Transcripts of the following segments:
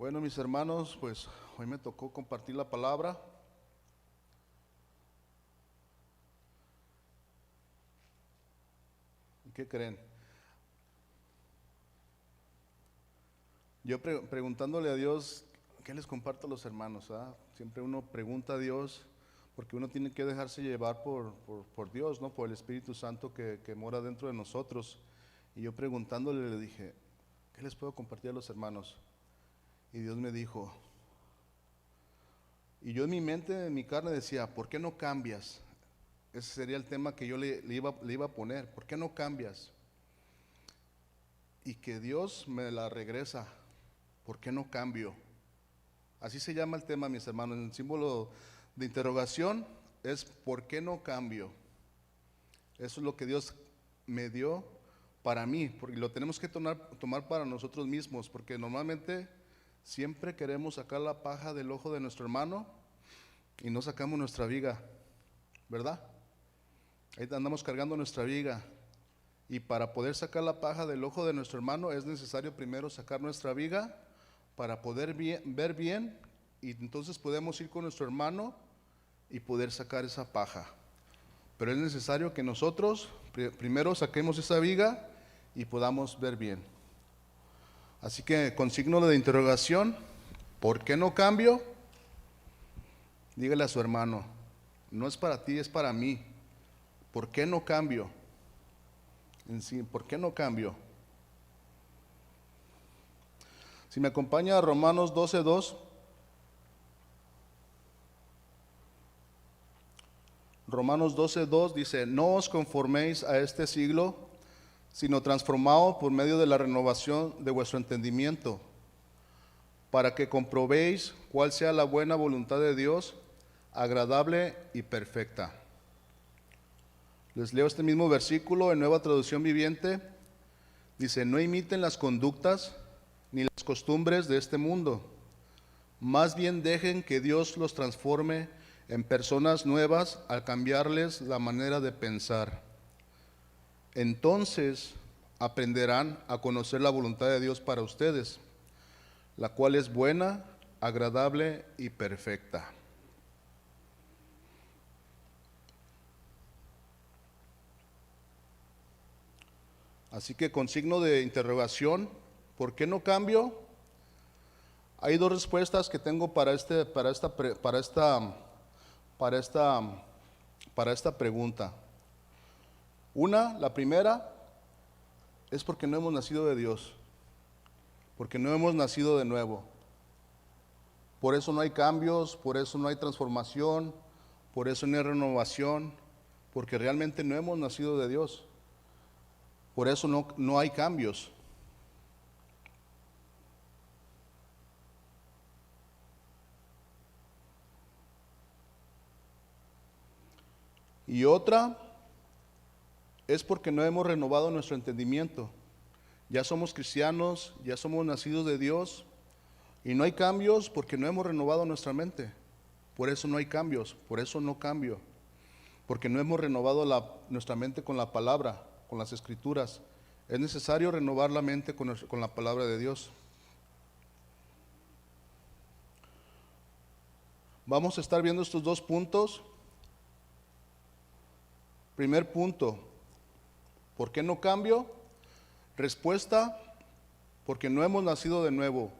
Bueno, mis hermanos, pues hoy me tocó compartir la palabra. ¿Y qué creen? Yo preguntándole a Dios, ¿qué les comparto a los hermanos? Siempre uno pregunta a Dios, porque uno tiene que dejarse llevar por Dios, ¿no? Por el Espíritu Santo que mora dentro de nosotros. Y yo preguntándole le dije, ¿qué les puedo compartir a los hermanos? Y Dios me dijo, y yo en mi mente, en mi carne decía, ¿por qué no cambias? Ese sería el tema que yo le iba a poner, ¿por qué no cambias? Y que Dios me la regresa, ¿por qué no cambio? Así se llama el tema, mis hermanos. El símbolo de interrogación es ¿por qué no cambio? Eso es lo que Dios me dio para mí, porque lo tenemos que tomar para nosotros mismos, porque normalmente siempre queremos sacar la paja del ojo de nuestro hermano y no sacamos nuestra viga, ¿verdad? Ahí andamos cargando nuestra viga. Y para poder sacar la paja del ojo de nuestro hermano es necesario primero sacar nuestra viga para poder ver bien, y entonces podemos ir con nuestro hermano y poder sacar esa paja. Pero es necesario que nosotros primero saquemos esa viga y podamos ver bien. Así que con signo de interrogación, ¿por qué no cambio? Dígale a su hermano, no es para ti, es para mí. ¿Por qué no cambio? En sí, ¿por qué no cambio? Si me acompaña a Romanos 12:2. Romanos 12:2 dice, no os conforméis a este siglo, sino transformaos por medio de la renovación de vuestro entendimiento, para que comprobéis cuál sea la buena voluntad de Dios, agradable y perfecta. Les leo este mismo versículo en Nueva Traducción Viviente. Dice, no imiten las conductas ni las costumbres de este mundo, más bien dejen que Dios los transforme en personas nuevas al cambiarles la manera de pensar. Entonces aprenderán a conocer la voluntad de Dios para ustedes, la cual es buena, agradable y perfecta. Así que con signo de interrogación, ¿por qué no cambio? Hay dos respuestas que tengo para esta pregunta. La primera, es porque no hemos nacido de Dios, porque no hemos nacido de nuevo. Por eso no hay cambios, por eso no hay transformación, por eso no hay renovación, porque realmente no hemos nacido de Dios. Por eso no hay cambios. Y otra es porque no hemos renovado nuestro entendimiento. Ya somos cristianos, ya somos nacidos de Dios y no hay cambios porque no hemos renovado nuestra mente. Por eso no hay cambios, por eso no cambio. Porque no hemos renovado nuestra mente con la palabra, con las escrituras. Es necesario renovar la mente con la palabra de Dios. Vamos a estar viendo estos dos puntos. Primer punto, ¿por qué no cambio? Respuesta, porque no hemos nacido de nuevo,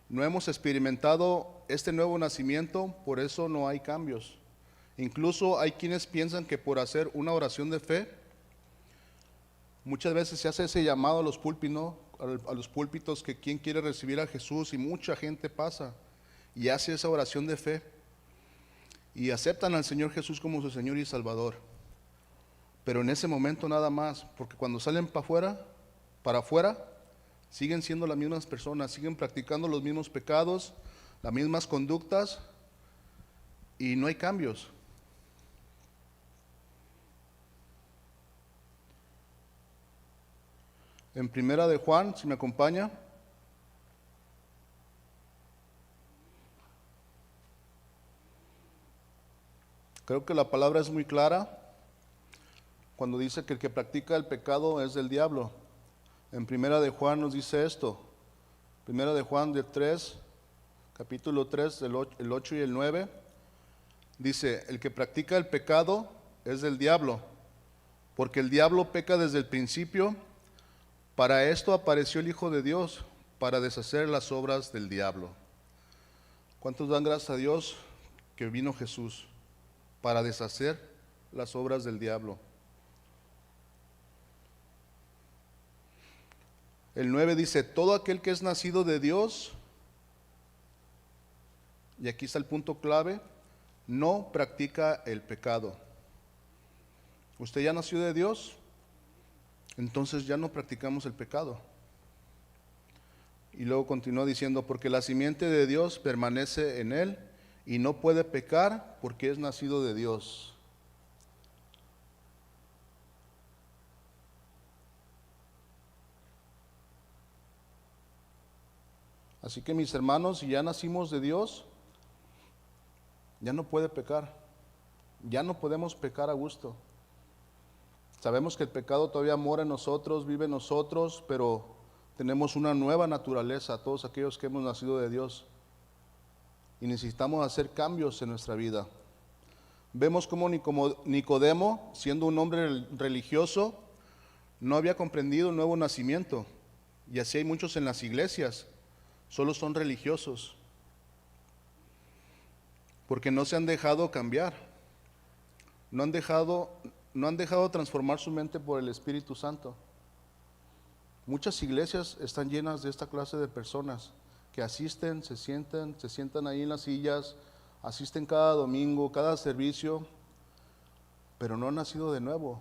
no hemos experimentado este nuevo nacimiento, por eso no hay cambios. Incluso hay quienes piensan que por hacer una oración de fe, muchas veces se hace ese llamado a los púlpitos, ¿no? A los púlpitos, que quien quiere recibir a Jesús, y mucha gente pasa y hace esa oración de fe y aceptan al Señor Jesús como su Señor y Salvador. Pero en ese momento nada más, porque cuando salen para afuera, siguen siendo las mismas personas, siguen practicando los mismos pecados, las mismas conductas, y no hay cambios. En Primera de Juan, si me acompaña. Creo que la palabra es muy clara cuando dice que el que practica el pecado es del diablo. En Primera de Juan nos dice esto. Primera de Juan 3, capítulo 3, el 8 y el 9, dice, el que practica el pecado es del diablo, porque el diablo peca desde el principio. Para esto apareció el Hijo de Dios, para deshacer las obras del diablo. ¿Cuántos dan gracias a Dios que vino Jesús para deshacer las obras del diablo? El 9 dice, todo aquel que es nacido de Dios, y aquí está el punto clave, no practica el pecado. ¿Usted ya nació de Dios? Entonces ya no practicamos el pecado. Y luego continúa diciendo, porque la simiente de Dios permanece en él y no puede pecar porque es nacido de Dios. Así que mis hermanos, si ya nacimos de Dios, ya no puede pecar. Ya no podemos pecar a gusto. Sabemos que el pecado todavía mora en nosotros, vive en nosotros, pero tenemos una nueva naturaleza, todos aquellos que hemos nacido de Dios. Y necesitamos hacer cambios en nuestra vida. Vemos como Nicodemo, siendo un hombre religioso, no había comprendido el nuevo nacimiento. Y así hay muchos en las iglesias, solo son religiosos, porque no se han dejado cambiar, no han dejado transformar su mente por el Espíritu Santo. Muchas iglesias están llenas de esta clase de personas que asisten, se sientan ahí en las sillas, asisten cada domingo, cada servicio, pero no han nacido de nuevo.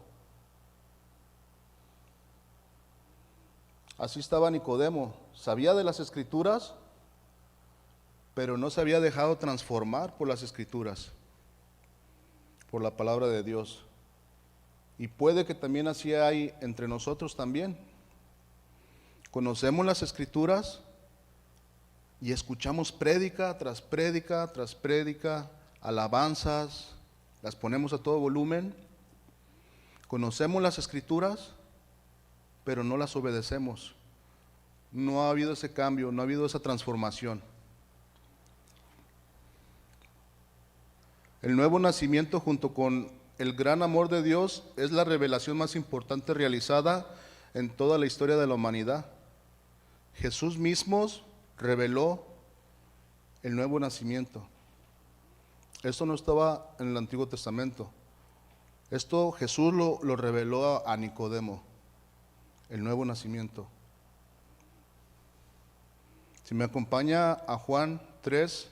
Así estaba Nicodemo, sabía de las Escrituras, pero no se había dejado transformar por las Escrituras, por la palabra de Dios. Y puede que también así hay entre nosotros también. Conocemos las Escrituras y escuchamos prédica tras prédica tras prédica, alabanzas, las ponemos a todo volumen. Conocemos las Escrituras, pero no las obedecemos. No ha habido ese cambio, no ha habido esa transformación. El nuevo nacimiento junto con el gran amor de Dios es la revelación más importante realizada en toda la historia de la humanidad. Jesús mismo reveló el nuevo nacimiento. Esto no estaba en el Antiguo Testamento. Esto Jesús lo reveló a Nicodemo, el nuevo nacimiento. Si me acompaña a Juan 3,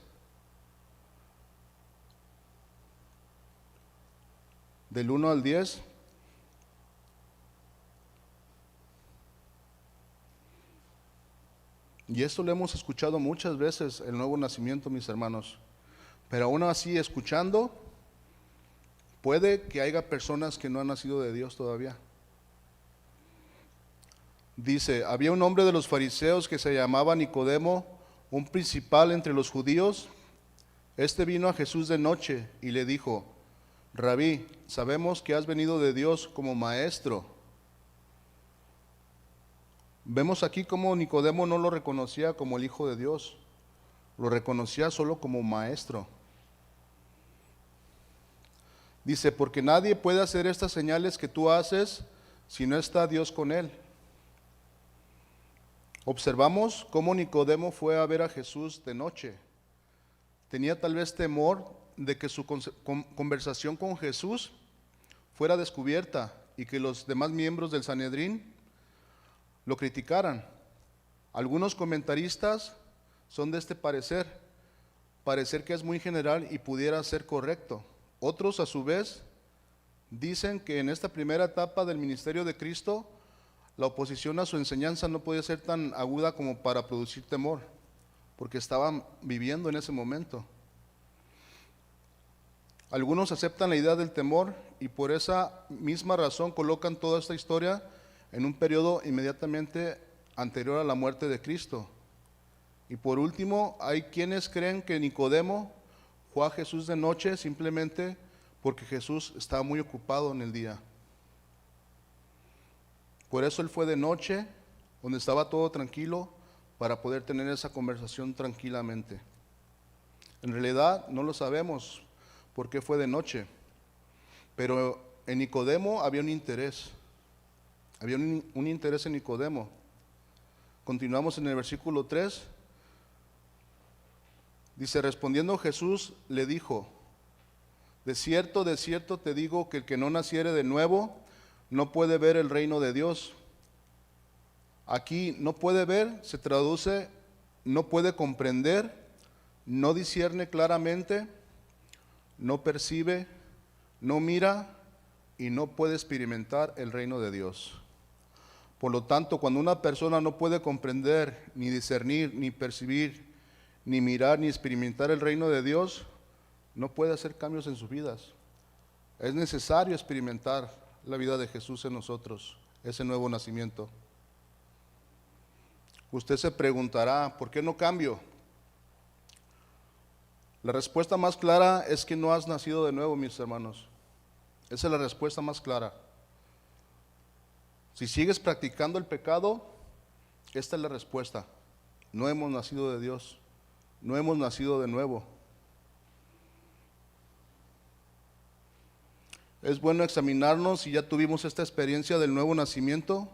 del 1 al 10. Y esto lo hemos escuchado muchas veces, el nuevo nacimiento, mis hermanos. Pero aún así, escuchando, puede que haya personas que no han nacido de Dios todavía. Dice, había un hombre de los fariseos que se llamaba Nicodemo, un principal entre los judíos. Este vino a Jesús de noche y le dijo, Rabí, sabemos que has venido de Dios como maestro. Vemos aquí cómo Nicodemo no lo reconocía como el Hijo de Dios, lo reconocía solo como maestro. Dice, porque nadie puede hacer estas señales que tú haces si no está Dios con él. Observamos cómo Nicodemo fue a ver a Jesús de noche. Tenía tal vez temor de que su conversación con Jesús fuera descubierta y que los demás miembros del Sanedrín lo criticaran. Algunos comentaristas son de este parecer que es muy general y pudiera ser correcto. Otros, a su vez, dicen que en esta primera etapa del ministerio de Cristo, la oposición a su enseñanza no podía ser tan aguda como para producir temor, porque estaban viviendo en ese momento. Algunos aceptan la idea del temor y por esa misma razón colocan toda esta historia en un periodo inmediatamente anterior a la muerte de Cristo. Y por último, hay quienes creen que Nicodemo fue a Jesús de noche simplemente porque Jesús estaba muy ocupado en el día. Por eso él fue de noche, donde estaba todo tranquilo, para poder tener esa conversación tranquilamente. En realidad no lo sabemos por qué fue de noche, pero en Nicodemo había un interés. Había un interés en Nicodemo. Continuamos en el versículo 3. Dice, respondiendo Jesús le dijo, de cierto te digo que el que no naciere de nuevo no puede ver el reino de Dios. Aquí no puede ver se traduce no puede comprender, no discierne claramente, no percibe, no mira y no puede experimentar el reino de Dios. Por lo tanto, cuando una persona no puede comprender, ni discernir, ni percibir, ni mirar, ni experimentar el reino de Dios, no puede hacer cambios en sus vidas. Es necesario experimentar la vida de Jesús en nosotros, ese nuevo nacimiento. Usted se preguntará, ¿por qué no cambio? La respuesta más clara es que no has nacido de nuevo, mis hermanos. Esa es la respuesta más clara. Si sigues practicando el pecado, esta es la respuesta. No hemos nacido de Dios, no hemos nacido de nuevo. Es bueno examinarnos si ya tuvimos esta experiencia del nuevo nacimiento.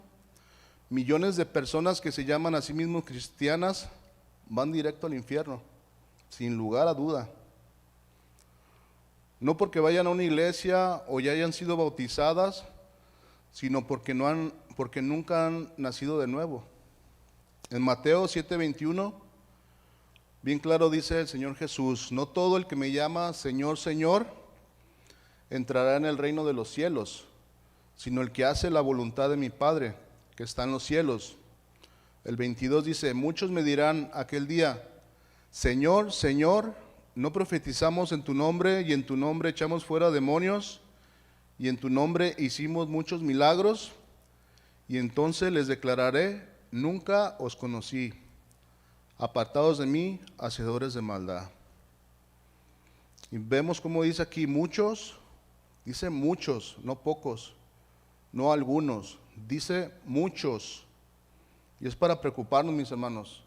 Millones de personas que se llaman a sí mismos cristianas van directo al infierno, sin lugar a duda. No porque vayan a una iglesia o ya hayan sido bautizadas, sino porque nunca han nacido de nuevo. En Mateo 7:21, bien claro dice el Señor Jesús, no todo el que me llama Señor, Señor, entrará en el reino de los cielos, sino el que hace la voluntad de mi Padre, que está en los cielos. El 22 dice, muchos me dirán aquel día, Señor, Señor, ¿no profetizamos en tu nombre y en tu nombre echamos fuera demonios y en tu nombre hicimos muchos milagros? Y entonces les declararé, nunca os conocí, apartados de mí, hacedores de maldad. Y vemos como dice aquí muchos, dice muchos, no pocos, no algunos, dice muchos. Y es para preocuparnos, mis hermanos,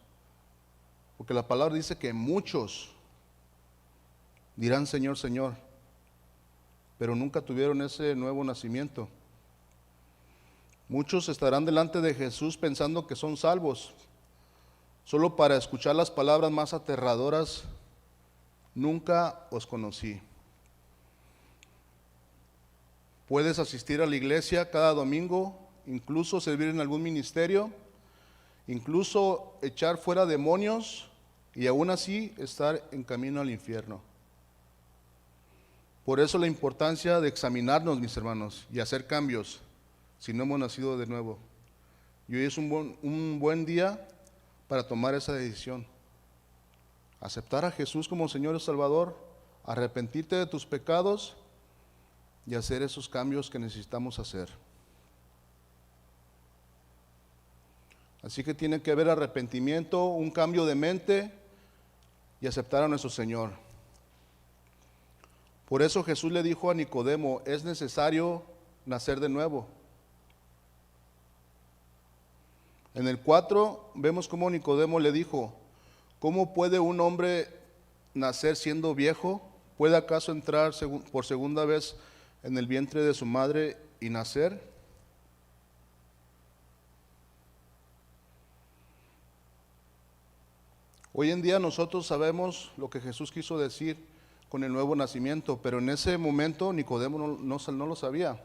porque la palabra dice que muchos dirán Señor, Señor, pero nunca tuvieron ese nuevo nacimiento. Muchos estarán delante de Jesús pensando que son salvos, solo para escuchar las palabras más aterradoras, nunca os conocí. Puedes asistir a la iglesia cada domingo, incluso servir en algún ministerio, incluso echar fuera demonios y aún así estar en camino al infierno. Por eso la importancia de examinarnos, mis hermanos, y hacer cambios si no hemos nacido de nuevo. Y hoy es un buen día para tomar esa decisión. Aceptar a Jesús como Señor y Salvador, arrepentirte de tus pecados y hacer esos cambios que necesitamos hacer. Así que tiene que haber arrepentimiento, un cambio de mente y aceptar a nuestro Señor. Por eso Jesús le dijo a Nicodemo, es necesario nacer de nuevo. En el 4 vemos cómo Nicodemo le dijo, ¿cómo puede un hombre nacer siendo viejo? ¿Puede acaso entrar por segunda vez en el vientre de su madre y nacer? Hoy en día nosotros sabemos lo que Jesús quiso decir con el nuevo nacimiento, pero en ese momento Nicodemo no lo sabía.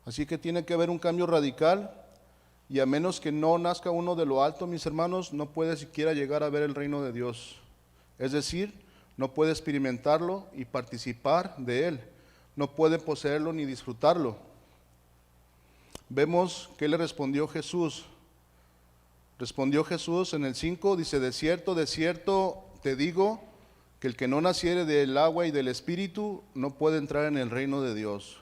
Así que tiene que haber un cambio radical y a menos que no nazca uno de lo alto, mis hermanos, no puede siquiera llegar a ver el reino de Dios. Es decir, no puede experimentarlo y participar de él. No puede poseerlo ni disfrutarlo. Vemos que le respondió Jesús. Respondió Jesús en el 5, dice, de cierto te digo, que el que no naciere del agua y del Espíritu no puede entrar en el reino de Dios.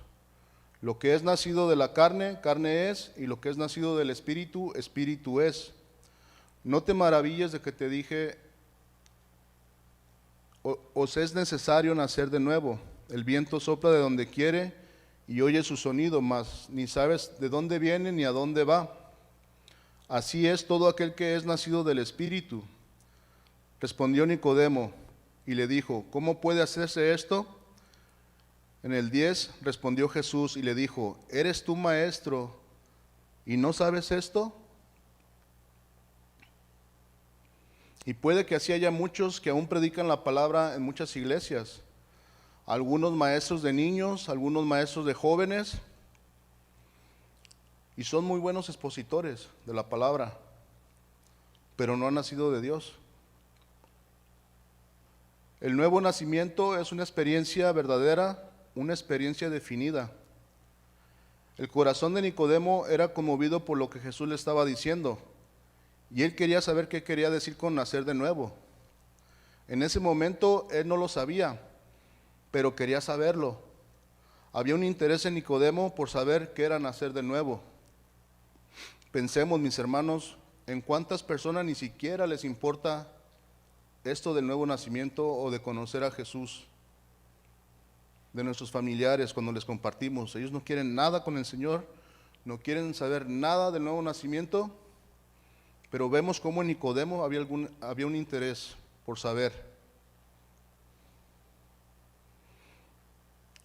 Lo que es nacido de la carne, carne es, y lo que es nacido del Espíritu, Espíritu es. No te maravilles de que te dije, os es necesario nacer de nuevo. El viento sopla de donde quiere y oyes su sonido, mas ni sabes de dónde viene ni a dónde va. Así es todo aquel que es nacido del Espíritu. Respondió Nicodemo y le dijo, ¿cómo puede hacerse esto? En el 10 respondió Jesús y le dijo, ¿eres tú maestro y no sabes esto? Y puede que así haya muchos que aún predican la palabra en muchas iglesias. Algunos maestros de niños, algunos maestros de jóvenes, y son muy buenos expositores de la palabra, pero no han nacido de Dios. El nuevo nacimiento es una experiencia verdadera, una experiencia definida. El corazón de Nicodemo era conmovido por lo que Jesús le estaba diciendo, y él quería saber qué quería decir con nacer de nuevo. En ese momento él no lo sabía, pero quería saberlo. Había un interés en Nicodemo por saber qué era nacer de nuevo. Pensemos, mis hermanos, en cuántas personas ni siquiera les importa esto del nuevo nacimiento o de conocer a Jesús. De nuestros familiares, cuando les compartimos, ellos no quieren nada con el Señor, no quieren saber nada del nuevo nacimiento, pero vemos cómo en Nicodemo había un interés por saber.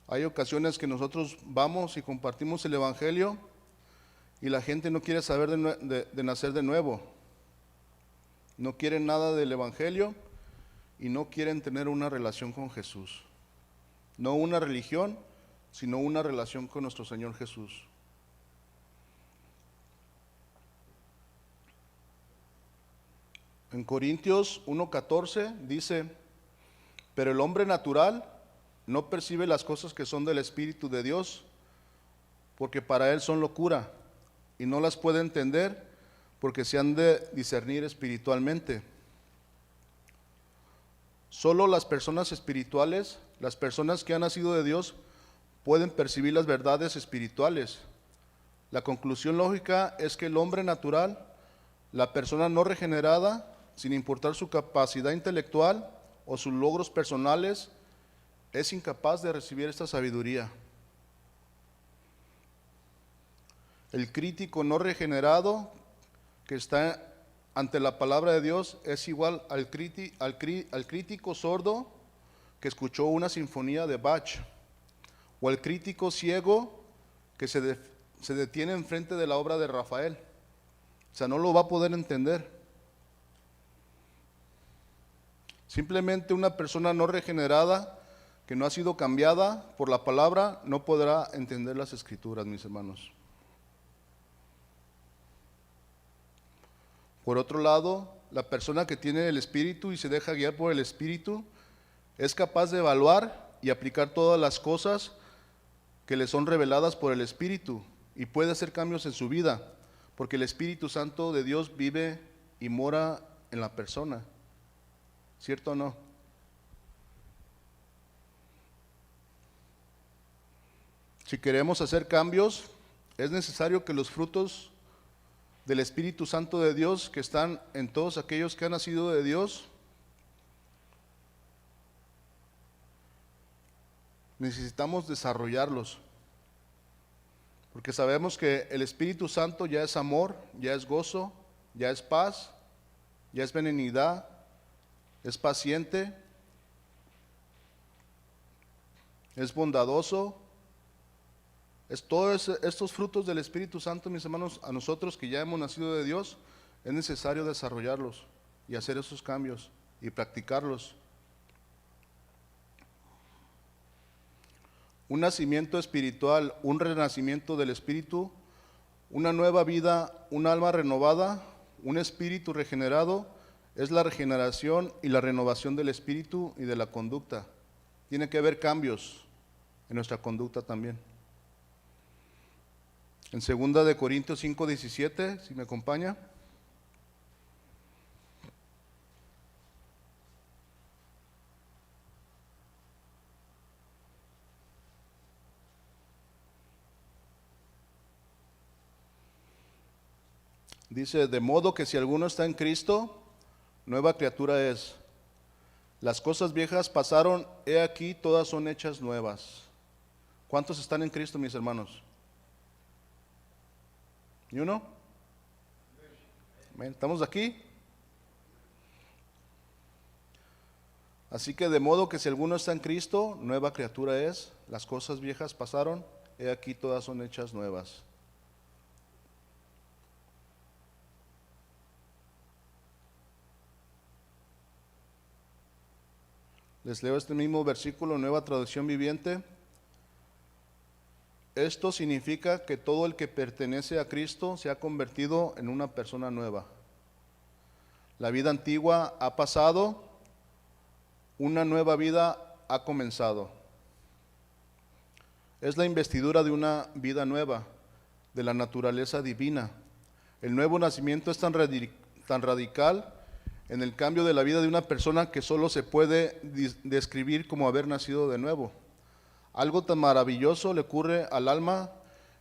Hay ocasiones que nosotros vamos y compartimos el Evangelio y la gente no quiere saber de nacer de nuevo. No quieren nada del Evangelio y no quieren tener una relación con Jesús. No una religión, sino una relación con nuestro Señor Jesús. En Corintios 1:14 dice, pero el hombre natural no percibe las cosas que son del Espíritu de Dios, porque para él son locura, y no las puede entender, porque se han de discernir espiritualmente. Solo las personas espirituales, las personas que han nacido de Dios, pueden percibir las verdades espirituales. La conclusión lógica es que el hombre natural, la persona no regenerada, sin importar su capacidad intelectual o sus logros personales, es incapaz de recibir esta sabiduría. El crítico no regenerado que está ante la palabra de Dios es igual al crítico sordo que escuchó una sinfonía de Bach, o al crítico ciego que se detiene enfrente de la obra de Rafael. O sea, no lo va a poder entender. Simplemente una persona no regenerada, que no ha sido cambiada por la palabra, no podrá entender las Escrituras, mis hermanos. Por otro lado, la persona que tiene el Espíritu y se deja guiar por el Espíritu es capaz de evaluar y aplicar todas las cosas que le son reveladas por el Espíritu y puede hacer cambios en su vida, porque el Espíritu Santo de Dios vive y mora en la persona. ¿Cierto o no? Si queremos hacer cambios, es necesario que los frutos del Espíritu Santo de Dios que están en todos aquellos que han nacido de Dios, necesitamos desarrollarlos. Porque sabemos que el Espíritu Santo ya es amor, ya es gozo, ya es paz, ya es benignidad, es paciente, es bondadoso. Es todos estos frutos del Espíritu Santo, mis hermanos, a nosotros que ya hemos nacido de Dios, es necesario desarrollarlos y hacer esos cambios y practicarlos. Un nacimiento espiritual, un renacimiento del Espíritu, una nueva vida, un alma renovada, un espíritu regenerado, es la regeneración y la renovación del espíritu y de la conducta. Tiene que haber cambios en nuestra conducta también. En 2 Corintios 5:17, si me acompaña. Dice, de modo que si alguno está en Cristo, nueva criatura es. Las cosas viejas pasaron, he aquí todas son hechas nuevas. ¿Cuántos están en Cristo, mis hermanos? ¿Y uno? Amén. ¿Estamos aquí? Así que de modo que si alguno está en Cristo, nueva criatura es, las cosas viejas pasaron, he aquí todas son hechas nuevas. Les leo este mismo versículo, Nueva Traducción Viviente. Esto significa que todo el que pertenece a Cristo se ha convertido en una persona nueva. La vida antigua ha pasado, una nueva vida ha comenzado. Es la investidura de una vida nueva, de la naturaleza divina. El nuevo nacimiento es tan radical en el cambio de la vida de una persona que solo se puede describir como haber nacido de nuevo. Algo tan maravilloso le ocurre al alma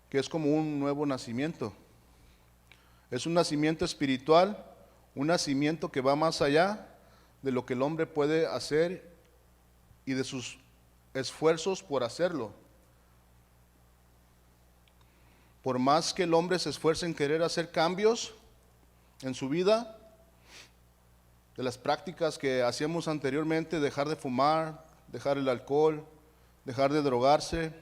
que es como un nuevo nacimiento. Es un nacimiento espiritual, un nacimiento que va más allá de lo que el hombre puede hacer y de sus esfuerzos por hacerlo. Por más que el hombre se esfuerce en querer hacer cambios en su vida, de las prácticas que hacíamos anteriormente, dejar de fumar, dejar el alcohol, dejar de drogarse,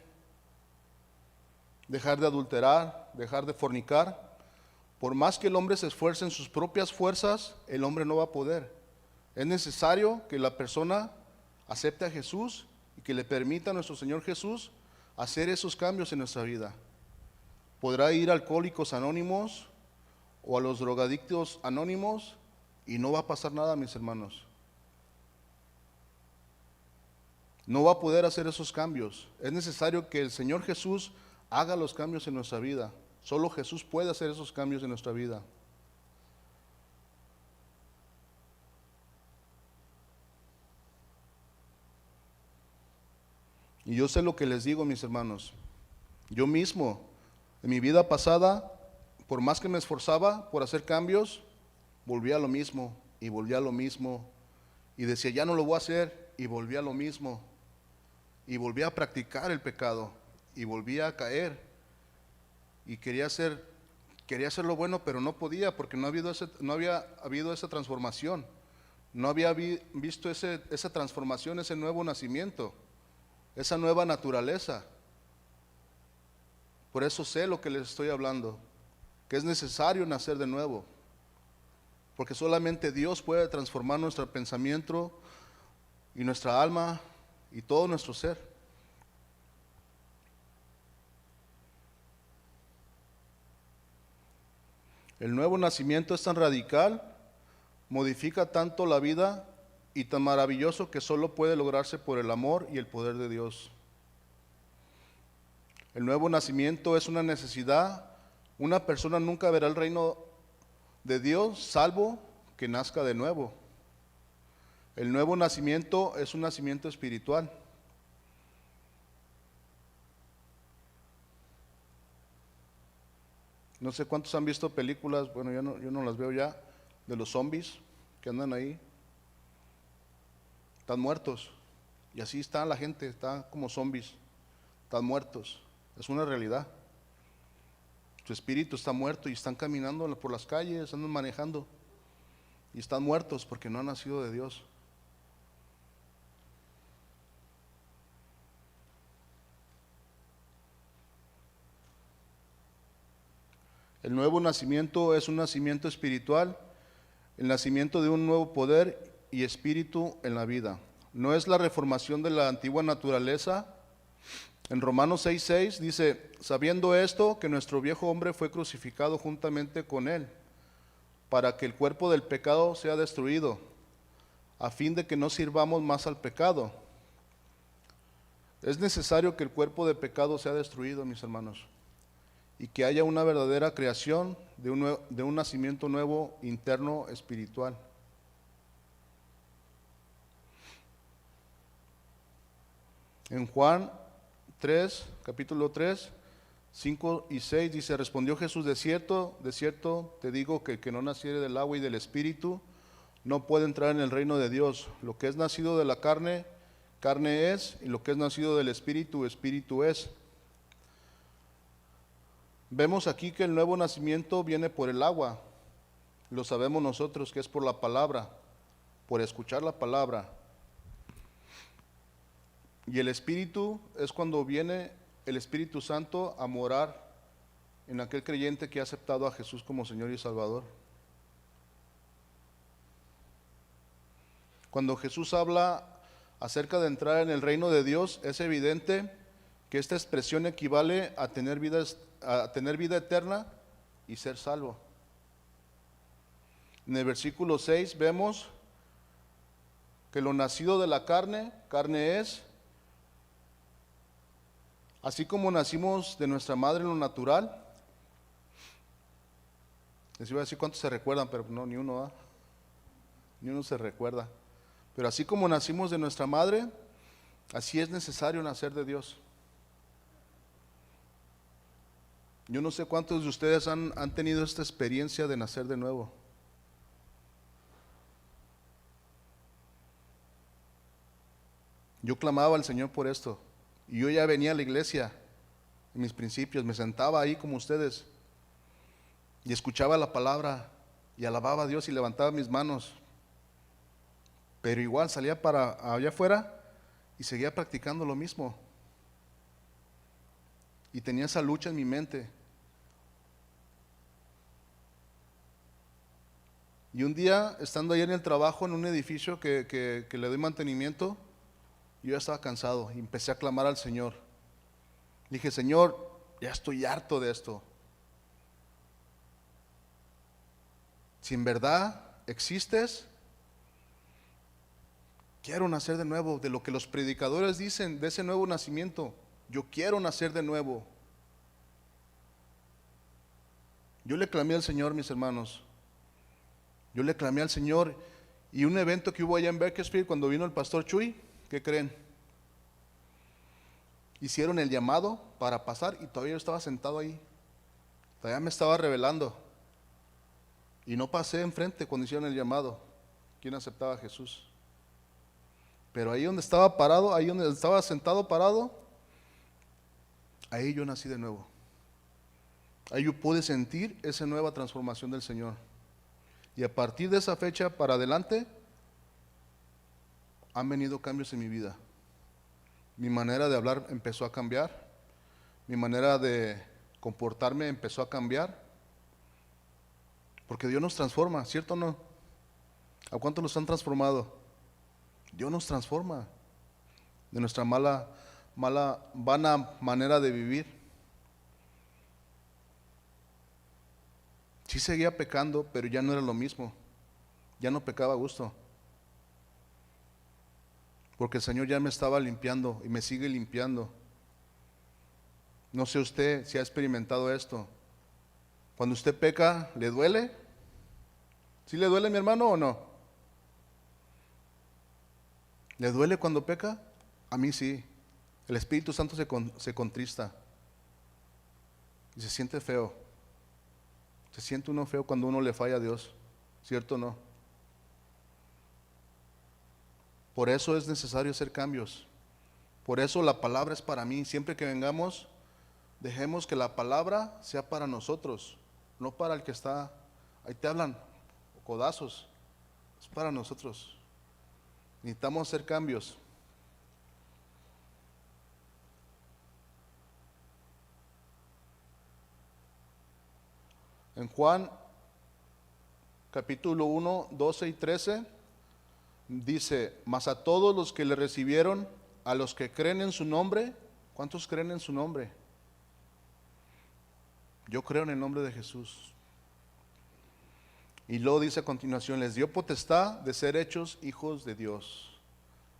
dejar de adulterar, dejar de fornicar, por más que el hombre se esfuerce en sus propias fuerzas, el hombre no va a poder. Es necesario que la persona acepte a Jesús y que le permita a nuestro Señor Jesús hacer esos cambios en nuestra vida. Podrá ir a Alcohólicos Anónimos o a los drogadictos anónimos y no va a pasar nada, mis hermanos. No va a poder hacer esos cambios. Es necesario que el Señor Jesús haga los cambios en nuestra vida. Solo Jesús puede hacer esos cambios en nuestra vida. Y yo sé lo que les digo, mis hermanos. Yo mismo, en mi vida pasada, por más que me esforzaba por hacer cambios, volvía a lo mismo y volvía a lo mismo. Y decía, ya no lo voy a hacer, y volvía a lo mismo. Y volvía a practicar el pecado, y volvía a caer. Y quería hacer lo bueno, pero no podía, porque no había habido esa transformación. No había visto esa transformación, ese nuevo nacimiento, esa nueva naturaleza. Por eso sé lo que les estoy hablando, que es necesario nacer de nuevo, porque solamente Dios puede transformar nuestro pensamiento y nuestra alma y todo nuestro ser. El nuevo nacimiento es tan radical, modifica tanto la vida y tan maravilloso que solo puede lograrse por el amor y el poder de Dios. El nuevo nacimiento es una necesidad. Una persona nunca verá el reino de Dios salvo que nazca de nuevo. El nuevo nacimiento es un nacimiento espiritual. No sé cuántos han visto películas, bueno, yo no las veo ya, de los zombies que andan ahí. Están muertos. Y así está la gente, está como zombies. Están muertos. Es una realidad. Su espíritu está muerto y están caminando por las calles, andan manejando. Y están muertos porque no han nacido de Dios. El nuevo nacimiento es un nacimiento espiritual, el nacimiento de un nuevo poder y espíritu en la vida. No es la reformación de la antigua naturaleza. En Romanos 6:6 dice, sabiendo esto, que nuestro viejo hombre fue crucificado juntamente con él, para que el cuerpo del pecado sea destruido, a fin de que no sirvamos más al pecado. Es necesario que el cuerpo de pecado sea destruido, mis hermanos, y que haya una verdadera creación de un nacimiento nuevo, interno, espiritual. En Juan 3, capítulo 3, 5 y 6 dice, respondió Jesús, de cierto te digo que el que no naciere del agua y del espíritu no puede entrar en el reino de Dios. Lo que es nacido de la carne, carne es, y lo que es nacido del Espíritu, espíritu es. Vemos aquí que el nuevo nacimiento viene por el agua. Lo sabemos nosotros que es por la palabra, por escuchar la palabra. Y el Espíritu es cuando viene el Espíritu Santo a morar en aquel creyente que ha aceptado a Jesús como Señor y Salvador. Cuando Jesús habla acerca de entrar en el reino de Dios, es evidente que esta expresión equivale a tener vida eterna y ser salvo. En el versículo 6 vemos que lo nacido de la carne, carne es, así como nacimos de nuestra madre en lo natural. Les iba a decir cuántos se recuerdan, pero no, ni uno, ni uno se recuerda. Pero así como nacimos de nuestra madre, así es necesario nacer de Dios. Yo no sé cuántos de ustedes han tenido esta experiencia de nacer de nuevo. Yo clamaba al Señor por esto. Y yo ya venía a la iglesia, en mis principios, me sentaba ahí como ustedes. Y escuchaba la palabra y alababa a Dios y levantaba mis manos. Pero igual salía para allá afuera y seguía practicando lo mismo. Y tenía esa lucha en mi mente. Y un día, estando ahí en el trabajo, en un edificio que le doy mantenimiento, yo ya estaba cansado y empecé a clamar al Señor. Dije, Señor, ya estoy harto de esto. Si en verdad existes, quiero nacer de nuevo. De lo que los predicadores dicen, de ese nuevo nacimiento, yo quiero nacer de nuevo. Yo le clamé al Señor, mis hermanos. Yo le clamé al Señor. Y un evento que hubo allá en Bakersfield, cuando vino el pastor Chuy, ¿qué creen? Hicieron el llamado para pasar y todavía yo estaba sentado ahí. Todavía me estaba revelando. Y no pasé enfrente cuando hicieron el llamado. ¿Quién aceptaba a Jesús? Pero ahí donde estaba parado, ahí donde estaba sentado parado, ahí yo nací de nuevo. Ahí yo pude sentir esa nueva transformación del Señor. Y a partir de esa fecha para adelante, han venido cambios en mi vida. Mi manera de hablar empezó a cambiar. Mi manera de comportarme empezó a cambiar. Porque Dios nos transforma, ¿cierto o no? ¿A cuántos nos han transformado? Dios nos transforma de nuestra vana manera de vivir. Sí seguía pecando, pero ya no era lo mismo. Ya no pecaba a gusto. Porque el Señor ya me estaba limpiando y me sigue limpiando. No sé usted si ha experimentado esto. Cuando usted peca, ¿le duele? ¿Sí le duele, mi hermano, o no? ¿Le duele cuando peca? A mí sí. El Espíritu Santo se contrista. Y se siente feo. Se siente uno feo cuando uno le falla a Dios. ¿Cierto o no? Por eso es necesario hacer cambios. Por eso la palabra es para mí. Siempre que vengamos, dejemos que la palabra sea para nosotros, no para el que está. Ahí te hablan, codazos. Es para nosotros. Necesitamos hacer cambios. En Juan capítulo 1, 12 y 13 dice, mas a todos los que le recibieron, a los que creen en su nombre, ¿cuántos creen en su nombre? Yo creo en el nombre de Jesús. Y luego dice a continuación, les dio potestad de ser hechos hijos de Dios.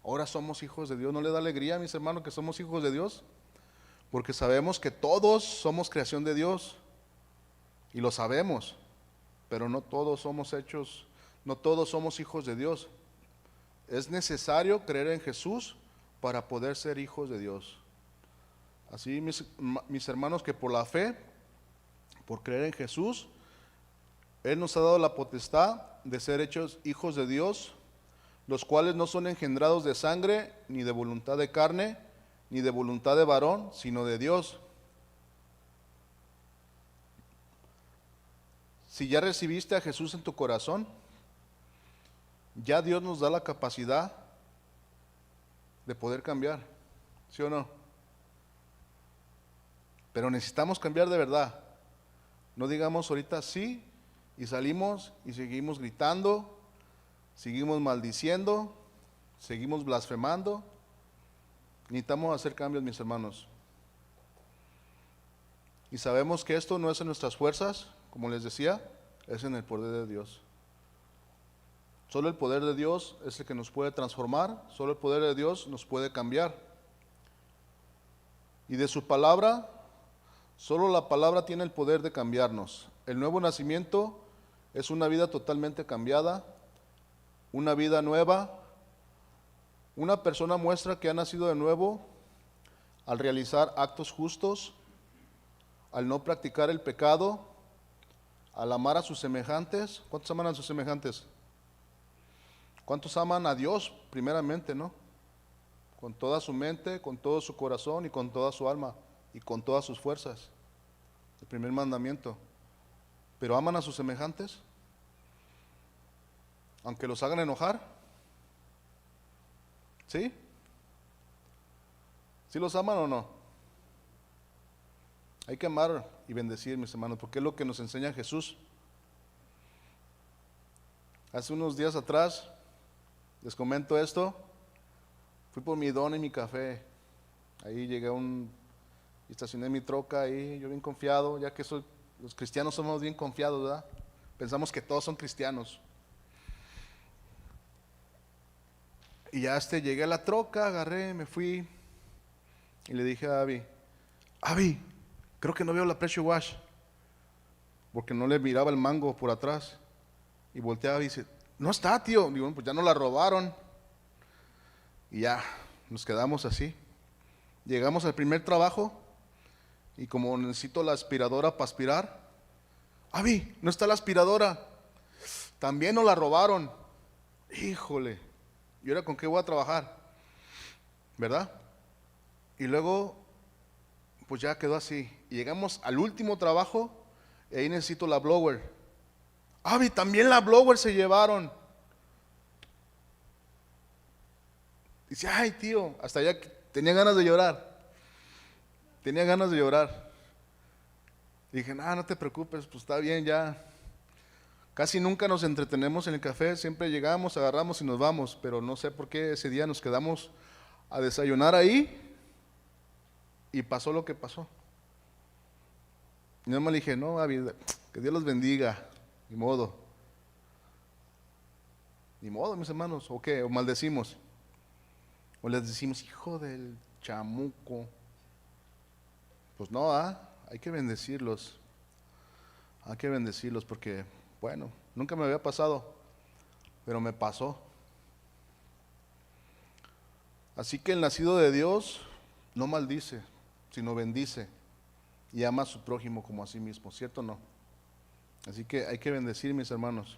Ahora somos hijos de Dios. ¿No le da alegría, mis hermanos, que somos hijos de Dios? Porque sabemos que todos somos creación de Dios. Y lo sabemos. Pero no todos somos hechos, no todos somos hijos de Dios. Es necesario creer en Jesús para poder ser hijos de Dios. Así, mis hermanos, que por la fe, por creer en Jesús, Él nos ha dado la potestad de ser hechos hijos de Dios los cuales no son engendrados de sangre, ni de voluntad de carne, ni de voluntad de varón, sino de Dios. Si ya recibiste a Jesús en tu corazón, ya Dios nos da la capacidad de poder cambiar, ¿sí o no? Pero necesitamos cambiar de verdad. No digamos ahorita sí y salimos y seguimos gritando, seguimos maldiciendo, seguimos blasfemando. Necesitamos hacer cambios, mis hermanos. Y sabemos que esto no es en nuestras fuerzas, como les decía, es en el poder de Dios. Solo el poder de Dios es el que nos puede transformar, solo el poder de Dios nos puede cambiar. Y de su palabra, solo la palabra tiene el poder de cambiarnos. El nuevo nacimiento es una vida totalmente cambiada, una vida nueva. Una persona muestra que ha nacido de nuevo al realizar actos justos, al no practicar el pecado, al amar a sus semejantes. ¿Cuántos aman a sus semejantes? ¿Cuántos aman a Dios primeramente, no? Con toda su mente, con todo su corazón y con toda su alma y con todas sus fuerzas. El primer mandamiento. ¿Pero aman a sus semejantes? Aunque los hagan enojar. ¿Sí? ¿Sí los aman o no? Hay que amar y bendecir, mis hermanos, porque es lo que nos enseña Jesús. Hace unos días atrás, les comento esto, fui por mi don y mi café. Ahí llegué estacioné mi troca ahí, yo bien confiado, ya que los cristianos somos bien confiados, ¿verdad? Pensamos que todos son cristianos. Y ya llegué a la troca, agarré, me fui y le dije a Abby, creo que no veo la pressure wash, porque no le miraba el mango por atrás. Y volteaba y dice, no está, tío. Digo, pues ya no la robaron. Y ya, nos quedamos así. Llegamos al primer trabajo y como necesito la aspiradora para aspirar, Abby, no está la aspiradora. También nos la robaron. Híjole, ¿y ahora con qué voy a trabajar? ¿Verdad? Y luego, pues ya quedó así. Y llegamos al último trabajo y ahí necesito la blower. Abby, también la blower se llevaron. Dice, ay tío, hasta ya tenía ganas de llorar. Tenía ganas de llorar. Dije, no te preocupes, pues está bien ya. Casi nunca nos entretenemos en el café, siempre llegamos, agarramos y nos vamos, pero no sé por qué ese día nos quedamos a desayunar ahí y pasó lo que pasó. Y nada más le dije, no, Abby, que Dios los bendiga. Ni modo. Ni modo, mis hermanos. ¿O qué? ¿O maldecimos? ¿O les decimos, hijo del chamuco? Pues no, hay que bendecirlos. Hay que bendecirlos porque, bueno, nunca me había pasado, pero me pasó. Así que el nacido de Dios no maldice, sino bendice y ama a su prójimo como a sí mismo, ¿cierto o no? Así que hay que bendecir, mis hermanos.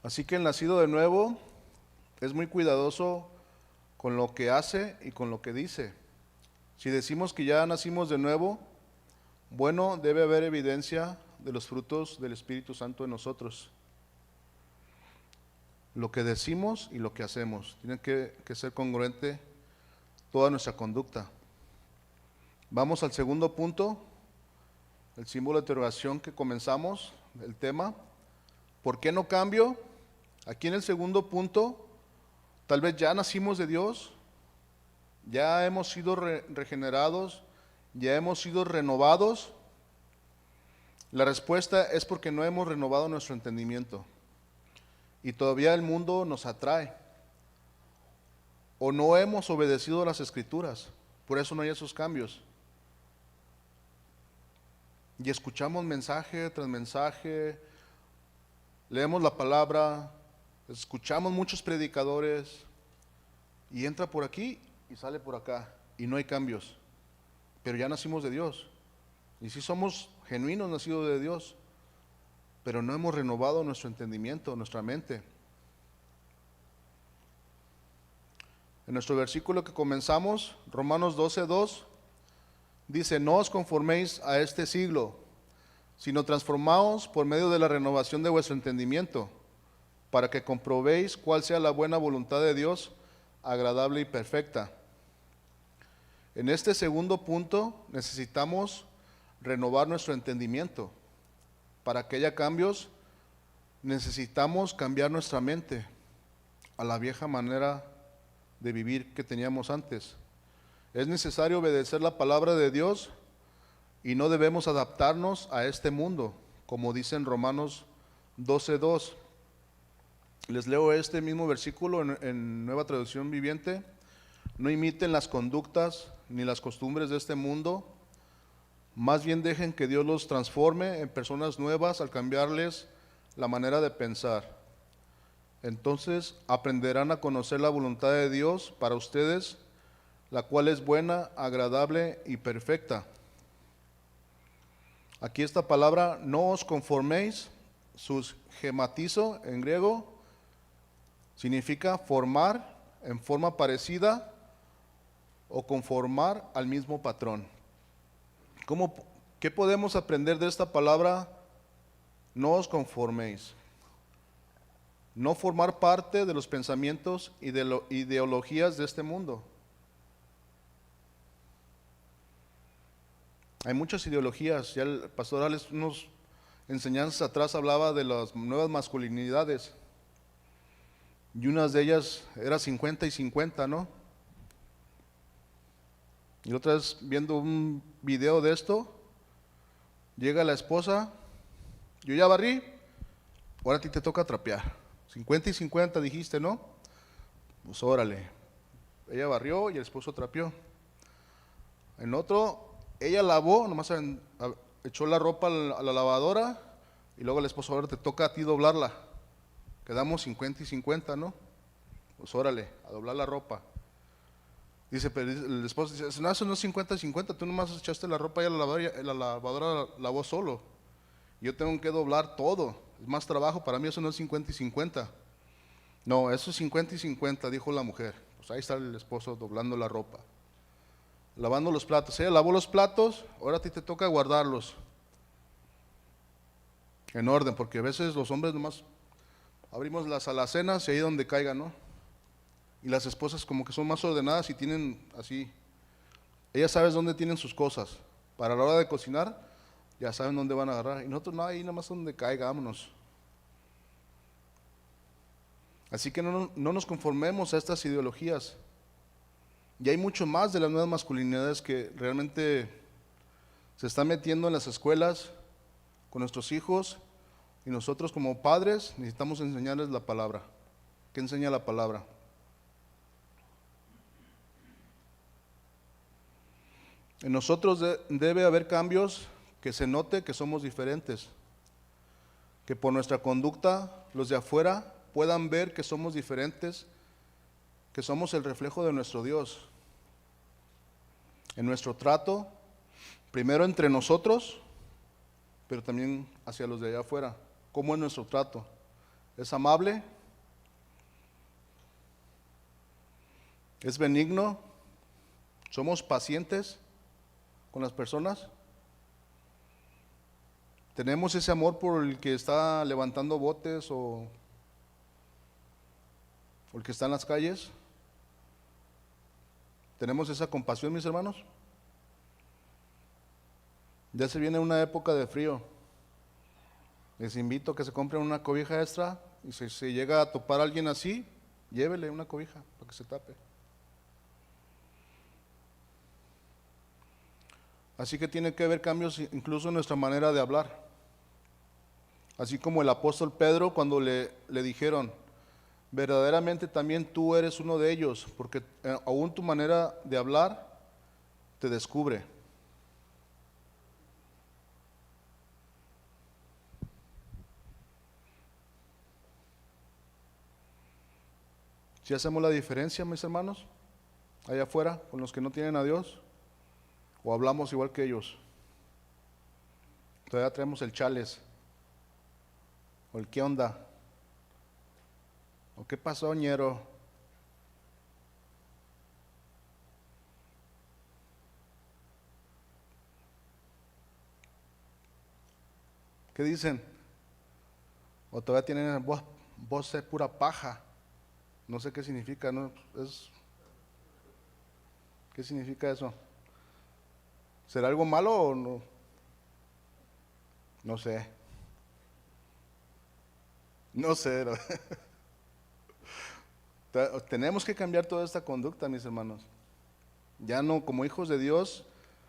Así que el nacido de nuevo es muy cuidadoso con lo que hace y con lo que dice. Si decimos que ya nacimos de nuevo, bueno, debe haber evidencia de los frutos del Espíritu Santo en nosotros. Lo que decimos y lo que hacemos. Tiene que ser congruente toda nuestra conducta. Vamos al segundo punto, el símbolo de interrogación que comenzamos, el tema. ¿Por qué no cambio? Aquí en el segundo punto, tal vez ya nacimos de Dios, ya hemos sido regenerados, ya hemos sido renovados. La respuesta es porque no hemos renovado nuestro entendimiento y todavía el mundo nos atrae o no hemos obedecido las Escrituras, por eso no hay esos cambios. Y escuchamos mensaje tras mensaje, leemos la palabra, escuchamos muchos predicadores y entra por aquí y sale por acá y no hay cambios. Pero ya nacimos de Dios y si somos genuinos nacidos de Dios, pero no hemos renovado nuestro entendimiento, nuestra mente. En nuestro versículo que comenzamos, Romanos 12:2, dice: no os conforméis a este siglo, sino transformaos por medio de la renovación de vuestro entendimiento, para que comprobéis cuál sea la buena voluntad de Dios, agradable y perfecta. En este segundo punto necesitamos renovar nuestro entendimiento. Para que haya cambios, necesitamos cambiar nuestra mente a la vieja manera de vivir que teníamos antes. Es necesario obedecer la palabra de Dios y no debemos adaptarnos a este mundo, como dice en Romanos 12:2. Les leo este mismo versículo en Nueva Traducción Viviente. No imiten las conductas ni las costumbres de este mundo, más bien dejen que Dios los transforme en personas nuevas al cambiarles la manera de pensar. Entonces aprenderán a conocer la voluntad de Dios para ustedes, la cual es buena, agradable y perfecta. Aquí esta palabra, no os conforméis, susgematizo en griego, significa formar en forma parecida o conformar al mismo patrón. ¿Qué podemos aprender de esta palabra? No os conforméis. No formar parte de los pensamientos y de ideologías de este mundo. Hay muchas ideologías. Ya el pastor Alex, unos enseñanzas atrás, hablaba de las nuevas masculinidades. Y unas de ellas era 50 y 50, ¿no? Y otra vez, viendo un video de esto, llega la esposa: yo ya barrí, ahora a ti te toca trapear. 50 y 50 dijiste, ¿no? Pues órale. Ella barrió y el esposo trapeó. En otro, ella lavó, nomás echó la ropa a la lavadora, y luego el esposo: ahora te toca a ti doblarla. Quedamos 50 y 50, ¿no? Pues órale, a doblar la ropa. Dice, pero el esposo dice: no, eso no es 50 y 50, tú nomás echaste la ropa y la lavadora lavó solo. Yo tengo que doblar todo, es más trabajo, para mí eso no es 50 y 50. No, eso es 50 y 50, dijo la mujer. Pues ahí está el esposo doblando la ropa, lavando los platos. Ella lavó los platos, ahora a ti te toca guardarlos en orden, porque a veces los hombres nomás abrimos las alacenas y ahí donde caiga, ¿no? Y las esposas como que son más ordenadas y tienen así, ellas saben dónde tienen sus cosas. Para la hora de cocinar, ya saben dónde van a agarrar. Y nosotros no, ahí nada más donde caiga, vámonos. Así que no nos conformemos a estas ideologías. Y hay mucho más de las nuevas masculinidades que realmente se están metiendo en las escuelas con nuestros hijos, y nosotros como padres necesitamos enseñarles la palabra. ¿Qué enseña la palabra? En nosotros debe haber cambios, que se note que somos diferentes, que por nuestra conducta los de afuera puedan ver que somos diferentes, que somos el reflejo de nuestro Dios. En nuestro trato, primero entre nosotros, pero también hacia los de allá afuera. ¿Cómo es nuestro trato? ¿Es amable? ¿Es benigno? ¿Somos pacientes con las personas? ¿Tenemos ese amor por el que está levantando botes o el que está en las calles? ¿Tenemos esa compasión, mis hermanos? Ya se viene una época de frío. Les invito a que se compren una cobija extra, y si se llega a topar a alguien así, llévele una cobija para que se tape. Así que tiene que haber cambios incluso en nuestra manera de hablar. Así como el apóstol Pedro, cuando le dijeron: verdaderamente también tú eres uno de ellos, porque aún tu manera de hablar te descubre. Si hacemos la diferencia, mis hermanos, allá afuera, con los que no tienen a Dios, o hablamos igual que ellos, todavía traemos el chales. o el qué onda, o qué pasó, ñero. ¿Qué dicen? O todavía tienen voz de pura paja. No sé qué significa, ¿no? ¿Qué significa eso? ¿Será algo malo o no? No sé. No sé. Tenemos que cambiar toda esta conducta, mis hermanos. Ya no, como hijos de Dios,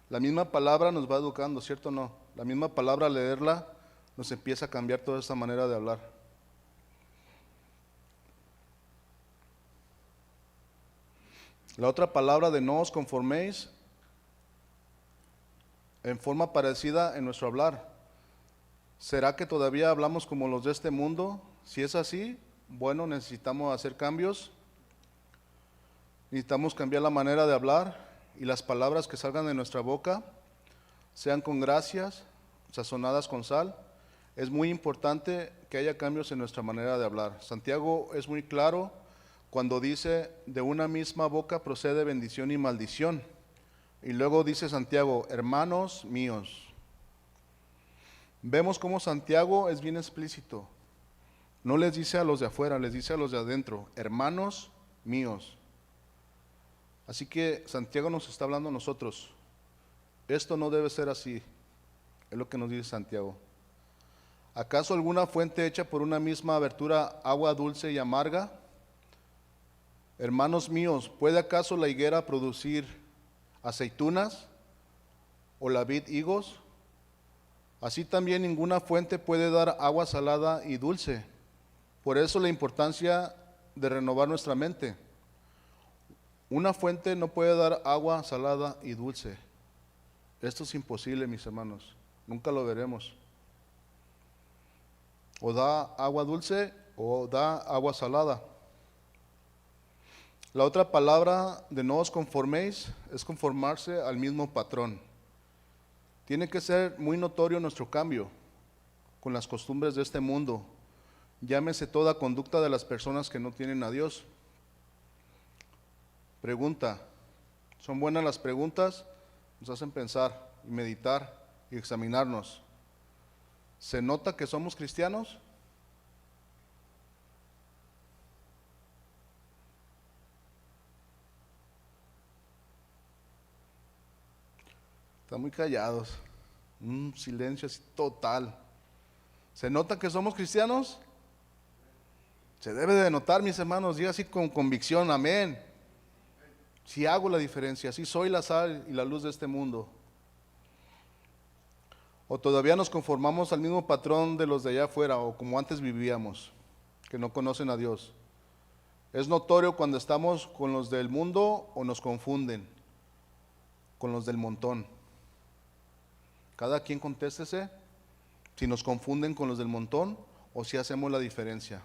la misma palabra nos va educando, ¿cierto o no? La misma palabra, al leerla, nos empieza a cambiar toda esta manera de hablar. La otra palabra de no os conforméis en forma parecida en nuestro hablar. ¿Será que todavía hablamos como los de este mundo? Si es así, bueno, necesitamos hacer cambios. Necesitamos cambiar la manera de hablar y las palabras que salgan de nuestra boca sean con gracias, sazonadas con sal. Es muy importante que haya cambios en nuestra manera de hablar. Santiago es muy claro cuando dice, de una misma boca procede bendición y maldición. Y luego dice Santiago, hermanos míos. Vemos cómo Santiago es bien explícito. No les dice a los de afuera, les dice a los de adentro, hermanos míos. Así que Santiago nos está hablando a nosotros. Esto no debe ser así, es lo que nos dice Santiago. ¿Acaso alguna fuente hecha por una misma abertura agua dulce y amarga? Hermanos míos, ¿puede acaso la higuera producir aceitunas o la vid higos? Así también ninguna fuente puede dar agua salada y dulce. Por eso la importancia de renovar nuestra mente. Una fuente no puede dar agua salada y dulce. Esto es imposible, mis hermanos. Nunca lo veremos. O da agua dulce o da agua salada. La otra palabra de no os conforméis es conformarse al mismo patrón. Tiene que ser muy notorio nuestro cambio con las costumbres de este mundo. Llámese toda conducta de las personas que no tienen a Dios. Pregunta, ¿son buenas las preguntas? Nos hacen pensar y meditar y examinarnos. ¿Se nota que somos cristianos? Están muy callados. Un silencio así total. ¿Se nota que somos cristianos? Se debe de notar, mis hermanos, diga así con convicción, amén. Si hago la diferencia, si soy la sal y la luz de este mundo. O todavía nos conformamos al mismo patrón de los de allá afuera, o como antes vivíamos, que no conocen a Dios. Es notorio cuando estamos con los del mundo o nos confunden con los del montón. Cada quien contéstese si nos confunden con los del montón o si hacemos la diferencia.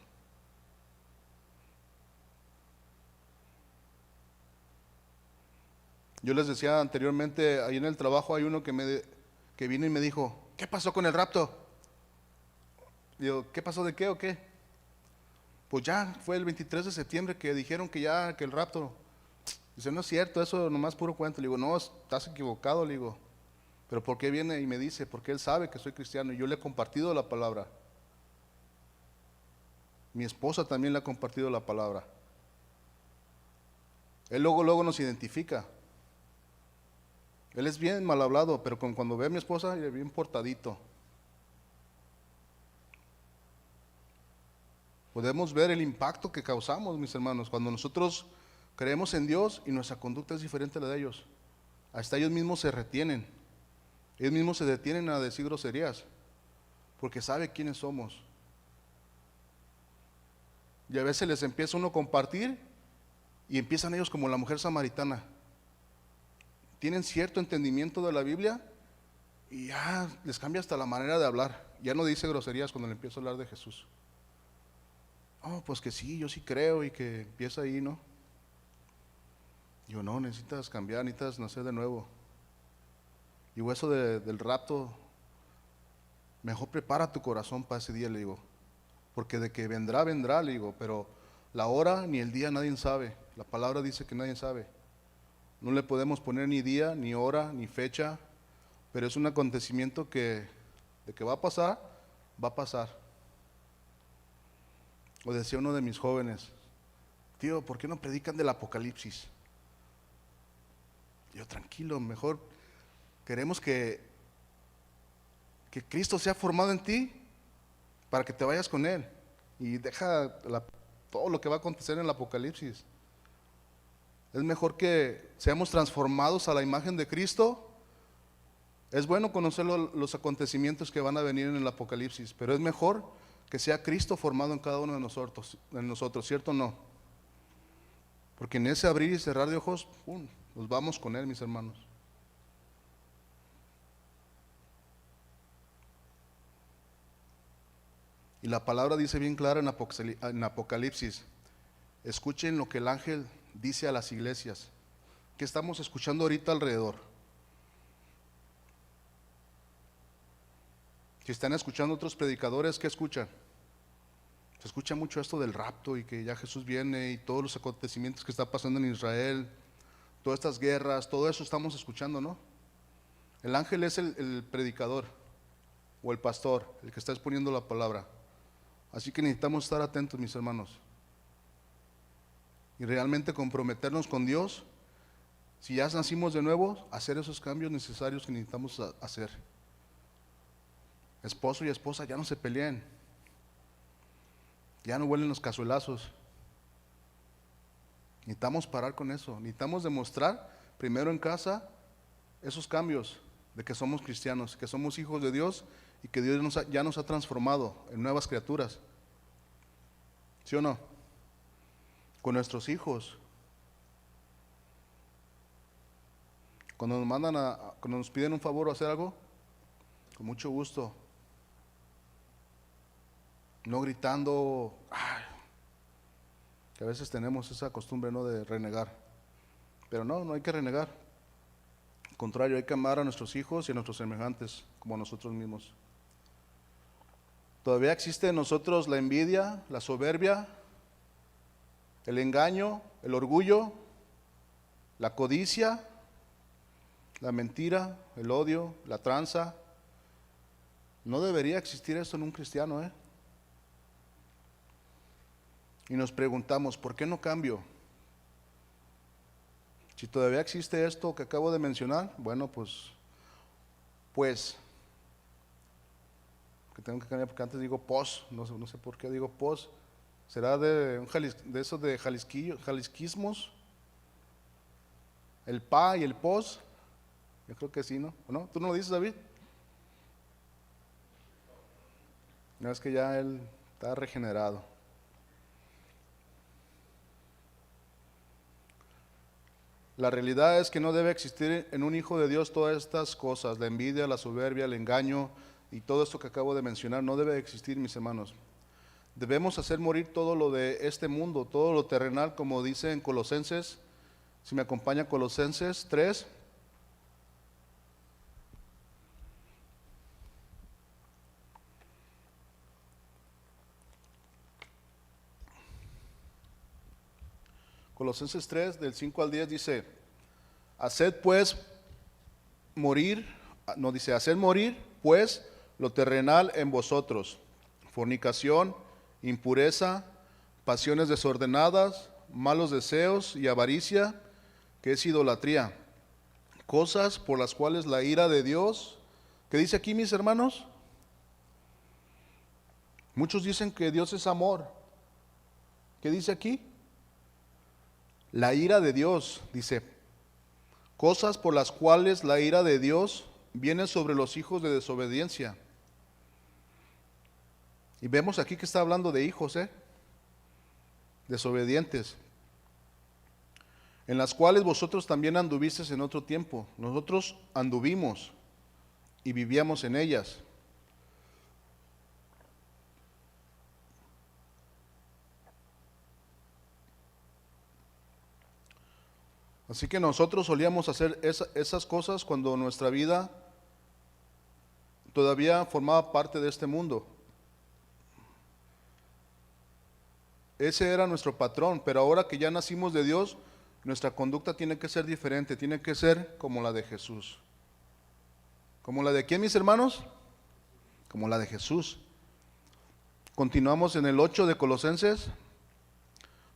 Yo les decía anteriormente, ahí en el trabajo hay uno que vino y me dijo, ¿qué pasó con el rapto? Digo, ¿qué pasó de qué o qué? Pues ya fue el 23 de septiembre que dijeron que ya, que el rapto. Dice, no es cierto, eso nomás puro cuento. Le digo, no, estás equivocado, le digo. Pero ¿por qué viene y me dice? Porque él sabe que soy cristiano y yo le he compartido la palabra. Mi esposa también le ha compartido la palabra. Él luego nos identifica. Él es bien mal hablado, pero cuando ve a mi esposa, es bien portadito. Podemos ver el impacto que causamos, mis hermanos, cuando nosotros creemos en Dios y nuestra conducta es diferente a la de ellos. Hasta ellos mismos se retienen. Ellos mismos se detienen a decir groserías, porque sabe quiénes somos. Y a veces les empieza uno a compartir y empiezan ellos como la mujer samaritana. Tienen cierto entendimiento de la Biblia y ya les cambia hasta la manera de hablar. Ya no dice groserías cuando le empiezo a hablar de Jesús. Oh, pues que sí, yo sí creo, y que empieza ahí, ¿no? Digo, no, necesitas cambiar, necesitas nacer de nuevo. Digo, eso del rapto, mejor prepara tu corazón para ese día, le digo. porque de que vendrá, vendrá, le digo, pero la hora ni el día nadie sabe. La palabra dice que nadie sabe. No le podemos poner ni día, ni hora, ni fecha, pero es un acontecimiento que de que va a pasar, va a pasar. O decía uno de mis jóvenes, tío, ¿por qué no predican del Apocalipsis? Yo, tranquilo, mejor queremos que Cristo sea formado en ti para que te vayas con Él. Y deja todo lo que va a acontecer en el Apocalipsis. Es mejor que seamos transformados a la imagen de Cristo. Es bueno conocer los acontecimientos que van a venir en el Apocalipsis, pero es mejor que sea Cristo formado en cada uno de nosotros, ¿cierto o no? Porque en ese abrir y cerrar de ojos, nos vamos con Él, mis hermanos. Y la palabra dice bien clara en Apocalipsis, escuchen lo que el ángel dice a las iglesias, que estamos escuchando ahorita alrededor. Si están escuchando otros predicadores, ¿qué escuchan? Se escucha mucho esto del rapto y que ya Jesús viene y todos los acontecimientos que está pasando en Israel, todas estas guerras, todo eso estamos escuchando, ¿no? El ángel es el predicador o el pastor, el que está exponiendo la palabra. Así que necesitamos estar atentos, mis hermanos, y realmente comprometernos con Dios. Si ya nacimos de nuevo, hacer esos cambios necesarios que necesitamos hacer. Esposo y esposa, ya no se peleen, ya no huelen los cazuelazos. Necesitamos parar con eso. Necesitamos demostrar primero en casa esos cambios de que somos cristianos, que somos hijos de Dios y que Dios ya nos ha transformado en nuevas criaturas. ¿Sí o no? Con nuestros hijos. Cuando cuando nos piden un favor o hacer algo, con mucho gusto. No gritando, que a veces tenemos esa costumbre, ¿no?, de renegar. Pero no hay que renegar. Al contrario, hay que amar a nuestros hijos y a nuestros semejantes como a nosotros mismos. Todavía existe en nosotros la envidia, la soberbia, el engaño, el orgullo, la codicia, la mentira, el odio, la tranza. No debería existir esto en un cristiano, Y nos preguntamos, ¿por qué no cambio? Si todavía existe esto que acabo de mencionar, bueno, pues, que tengo que cambiar porque antes digo pos, no sé por qué digo pos. ¿Será de esos de jalisquismos? El pa y el pos. Yo creo que sí, ¿no? ¿No? ¿Tú no lo dices, David? No, es que ya él está regenerado. La realidad es que no debe existir en un hijo de Dios todas estas cosas, la envidia, la soberbia, el engaño y todo esto que acabo de mencionar. No debe existir, mis hermanos. Debemos hacer morir todo lo de este mundo, todo lo terrenal, como dice en Colosenses. Si me acompaña Colosenses 3. Colosenses 3, del 5 al 10 dice, haced morir pues lo terrenal en vosotros, fornicación, impureza, pasiones desordenadas, malos deseos y avaricia, que es idolatría, cosas por las cuales la ira de Dios, ¿qué dice aquí, mis hermanos? Muchos dicen que Dios es amor. ¿Qué dice aquí? La ira de Dios, dice, cosas por las cuales la ira de Dios viene sobre los hijos de desobediencia. Y vemos aquí que está hablando de hijos, desobedientes, en las cuales vosotros también anduvisteis en otro tiempo. Nosotros anduvimos y vivíamos en ellas. Así que nosotros solíamos hacer esas cosas cuando nuestra vida todavía formaba parte de este mundo. Ese era nuestro patrón, pero ahora que ya nacimos de Dios, nuestra conducta tiene que ser diferente, tiene que ser como la de Jesús. ¿Como la de quién, mis hermanos? Como la de Jesús. Continuamos en el 8 de Colosenses.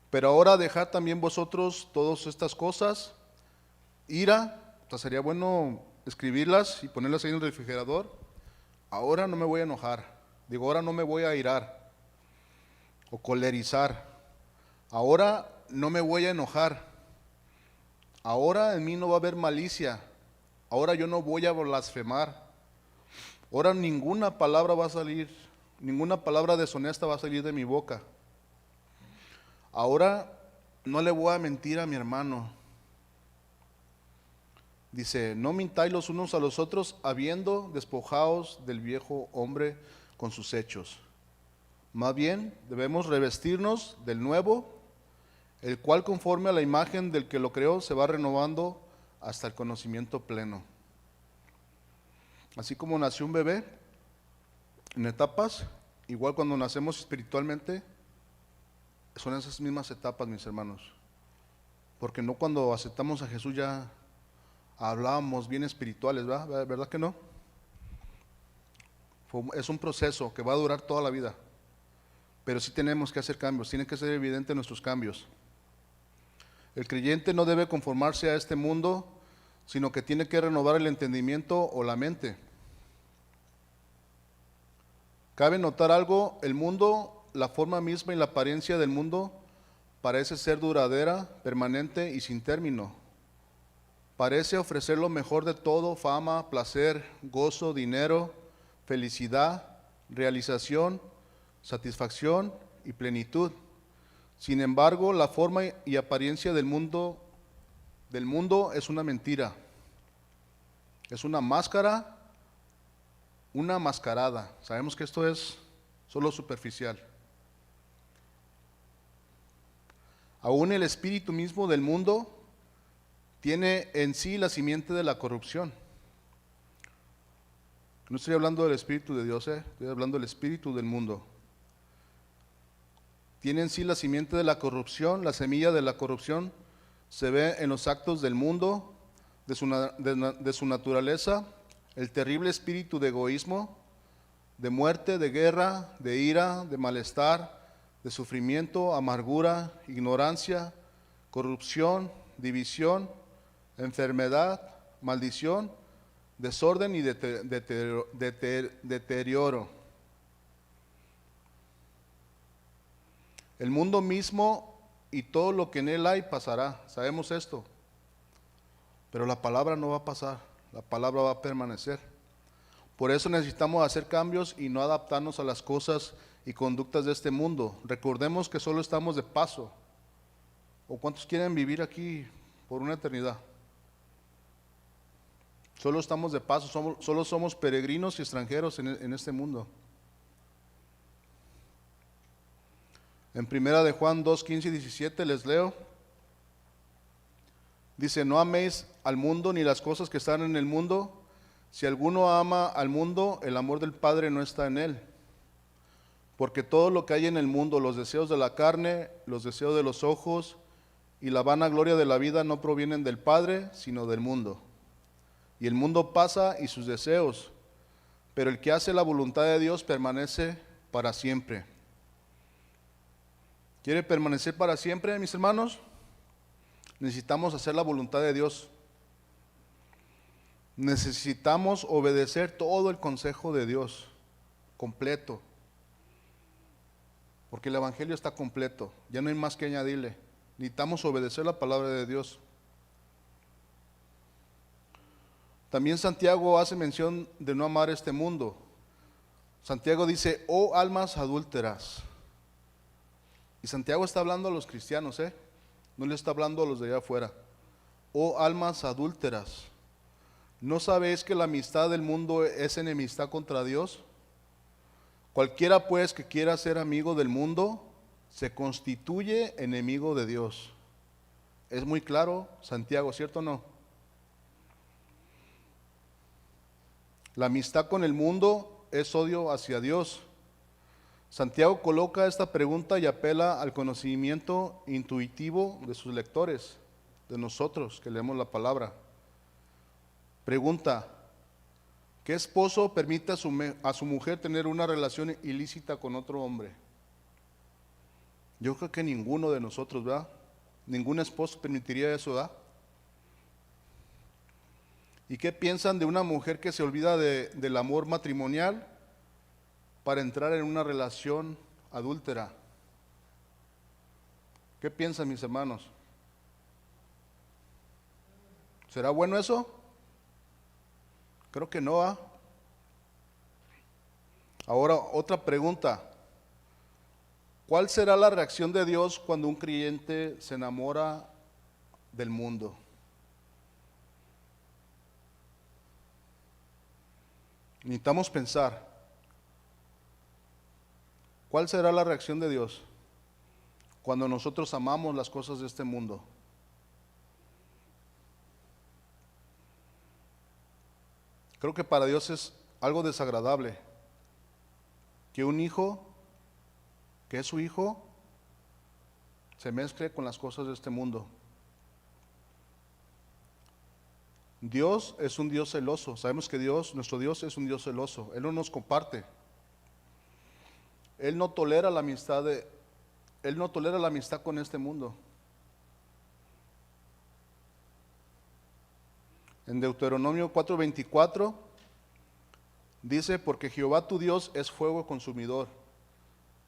Pero ahora dejad también vosotros todas estas cosas, ira, o sea, sería bueno escribirlas y ponerlas ahí en el refrigerador. Ahora no me voy a enojar, digo, ahora no me voy a irar o colerizar, ahora no me voy a enojar, ahora en mí no va a haber malicia, ahora yo no voy a blasfemar, ahora ninguna palabra va a salir, ninguna palabra deshonesta va a salir de mi boca. Ahora no le voy a mentir a mi hermano. Dice, no mintáis los unos a los otros, habiendo despojaos del viejo hombre con sus hechos. Más bien, debemos revestirnos del nuevo, el cual conforme a la imagen del que lo creó, se va renovando hasta el conocimiento pleno. Así como nació un bebé en etapas, igual cuando nacemos espiritualmente, son esas mismas etapas, mis hermanos. Porque no cuando aceptamos a Jesús ya hablábamos bien espirituales, ¿verdad? ¿Verdad que no? Es un proceso que va a durar toda la vida. Pero sí tenemos que hacer cambios, tienen que ser evidentes nuestros cambios. El creyente no debe conformarse a este mundo, sino que tiene que renovar el entendimiento o la mente. Cabe notar algo, el mundo, la forma misma y la apariencia del mundo parece ser duradera, permanente y sin término. Parece ofrecer lo mejor de todo, fama, placer, gozo, dinero, felicidad, realización, satisfacción y plenitud. Sin embargo, la forma y apariencia del mundo es una mentira. Es una máscara, una mascarada. Sabemos que esto es solo superficial. Aún el espíritu mismo del mundo tiene en sí la simiente de la corrupción. No estoy hablando del espíritu de Dios, estoy hablando del espíritu del mundo. Tiene en sí la simiente de la corrupción, la semilla de la corrupción se ve en los actos del mundo, de su naturaleza, el terrible espíritu de egoísmo, de muerte, de guerra, de ira, de malestar, de sufrimiento, amargura, ignorancia, corrupción, división, enfermedad, maldición, desorden y deterioro. El mundo mismo y todo lo que en él hay pasará, sabemos esto, pero la palabra no va a pasar, la palabra va a permanecer. Por eso necesitamos hacer cambios y no adaptarnos a las cosas y conductas de este mundo. Recordemos que solo estamos de paso. ¿O cuántos quieren vivir aquí por una eternidad? Solo estamos de paso, solo somos peregrinos y extranjeros en este mundo. En primera de Juan 2, 15 y 17 les leo. Dice, no améis al mundo ni las cosas que están en el mundo. Si alguno ama al mundo, el amor del Padre no está en él. Porque todo lo que hay en el mundo, los deseos de la carne, los deseos de los ojos y la vana gloria de la vida no provienen del Padre, sino del mundo. Y el mundo pasa y sus deseos, pero el que hace la voluntad de Dios permanece para siempre. ¿Quiere permanecer para siempre, mis hermanos? Necesitamos hacer la voluntad de Dios. Necesitamos obedecer todo el consejo de Dios, completo. Porque el Evangelio está completo, ya no hay más que añadirle. Necesitamos obedecer la palabra de Dios. También Santiago hace mención de no amar este mundo. Santiago dice, oh almas adúlteras. Y Santiago está hablando a los cristianos, no le está hablando a los de allá afuera. Oh almas adúlteras, ¿no sabéis que la amistad del mundo es enemistad contra Dios? Cualquiera pues que quiera ser amigo del mundo, se constituye enemigo de Dios. Es muy claro, Santiago, ¿cierto o no? La amistad con el mundo es odio hacia Dios. Santiago coloca esta pregunta y apela al conocimiento intuitivo de sus lectores, de nosotros que leemos la palabra. Pregunta: ¿qué esposo permite a su mujer tener una relación ilícita con otro hombre? Yo creo que ninguno de nosotros, ¿verdad? Ningún esposo permitiría eso, ¿verdad? ¿Y qué piensan de una mujer que se olvida del amor matrimonial para entrar en una relación adúltera? ¿Qué piensan, mis hermanos? ¿Será bueno eso? Creo que no, ¿ah? Ahora, otra pregunta. ¿Cuál será la reacción de Dios cuando un creyente se enamora del mundo? Necesitamos pensar. ¿Cuál será la reacción de Dios cuando nosotros amamos las cosas de este mundo? Creo que para Dios es algo desagradable que un hijo, que es su hijo, se mezcle con las cosas de este mundo. Dios es un Dios celoso. Sabemos que Dios, nuestro Dios, es un Dios celoso. Él no nos comparte. Él no tolera la amistad con este mundo. En Deuteronomio 4:24 dice: porque Jehová tu Dios es fuego consumidor,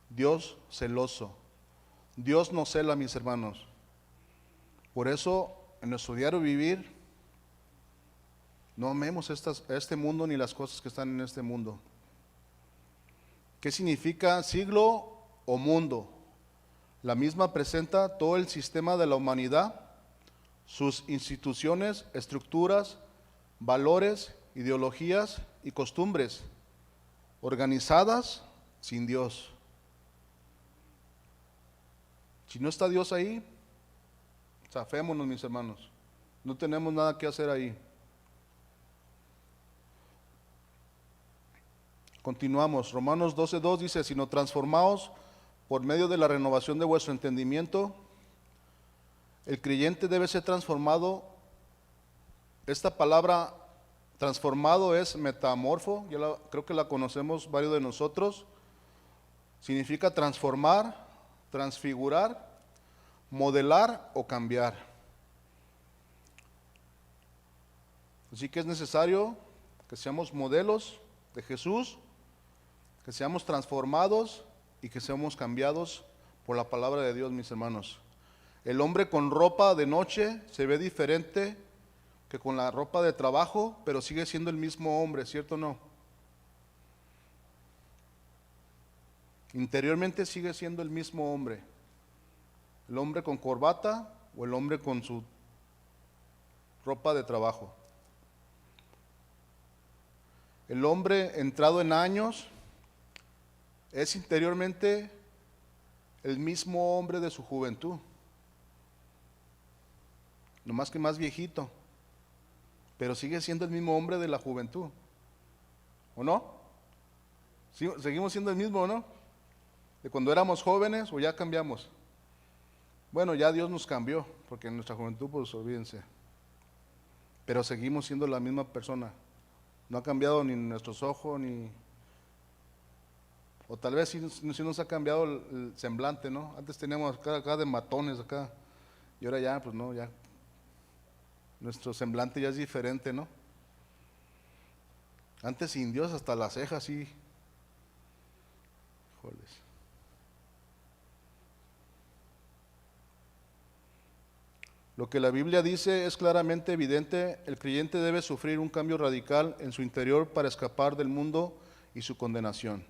Dios celoso. Dios no cela, mis hermanos. Por eso, en nuestro diario vivir, no amemos este mundo ni las cosas que están en este mundo. ¿Qué significa siglo o mundo? La misma presenta todo el sistema de la humanidad, sus instituciones, estructuras, valores, ideologías y costumbres, organizadas sin Dios. Si no está Dios ahí, zafémonos, mis hermanos. No tenemos nada que hacer ahí. Continuamos. Romanos 12:2 dice: sino transformaos por medio de la renovación de vuestro entendimiento. El creyente debe ser transformado. Esta palabra transformado es metamorfo, creo que la conocemos varios de nosotros. Significa transformar, transfigurar, modelar o cambiar. Así que es necesario que seamos modelos de Jesús, que seamos transformados y que seamos cambiados por la palabra de Dios, mis hermanos. El hombre con ropa de noche se ve diferente que con la ropa de trabajo, pero sigue siendo el mismo hombre, ¿cierto o no? Interiormente sigue siendo el mismo hombre. El hombre con corbata o el hombre con su ropa de trabajo. El hombre entrado en años es interiormente el mismo hombre de su juventud, no más que más viejito, pero sigue siendo el mismo hombre de la juventud, ¿o no? ¿Seguimos siendo el mismo o no? ¿De cuando éramos jóvenes o ya cambiamos? Bueno, ya Dios nos cambió, porque en nuestra juventud, pues olvídense, pero seguimos siendo la misma persona. No ha cambiado ni nuestros ojos, o tal vez sí nos ha cambiado el semblante, ¿no? Antes teníamos acá de matones acá, y ahora ya, pues no, ya. Nuestro semblante ya es diferente, ¿no? Antes sin Dios hasta las cejas, sí. Híjoles. Lo que la Biblia dice es claramente evidente: el creyente debe sufrir un cambio radical en su interior para escapar del mundo y su condenación.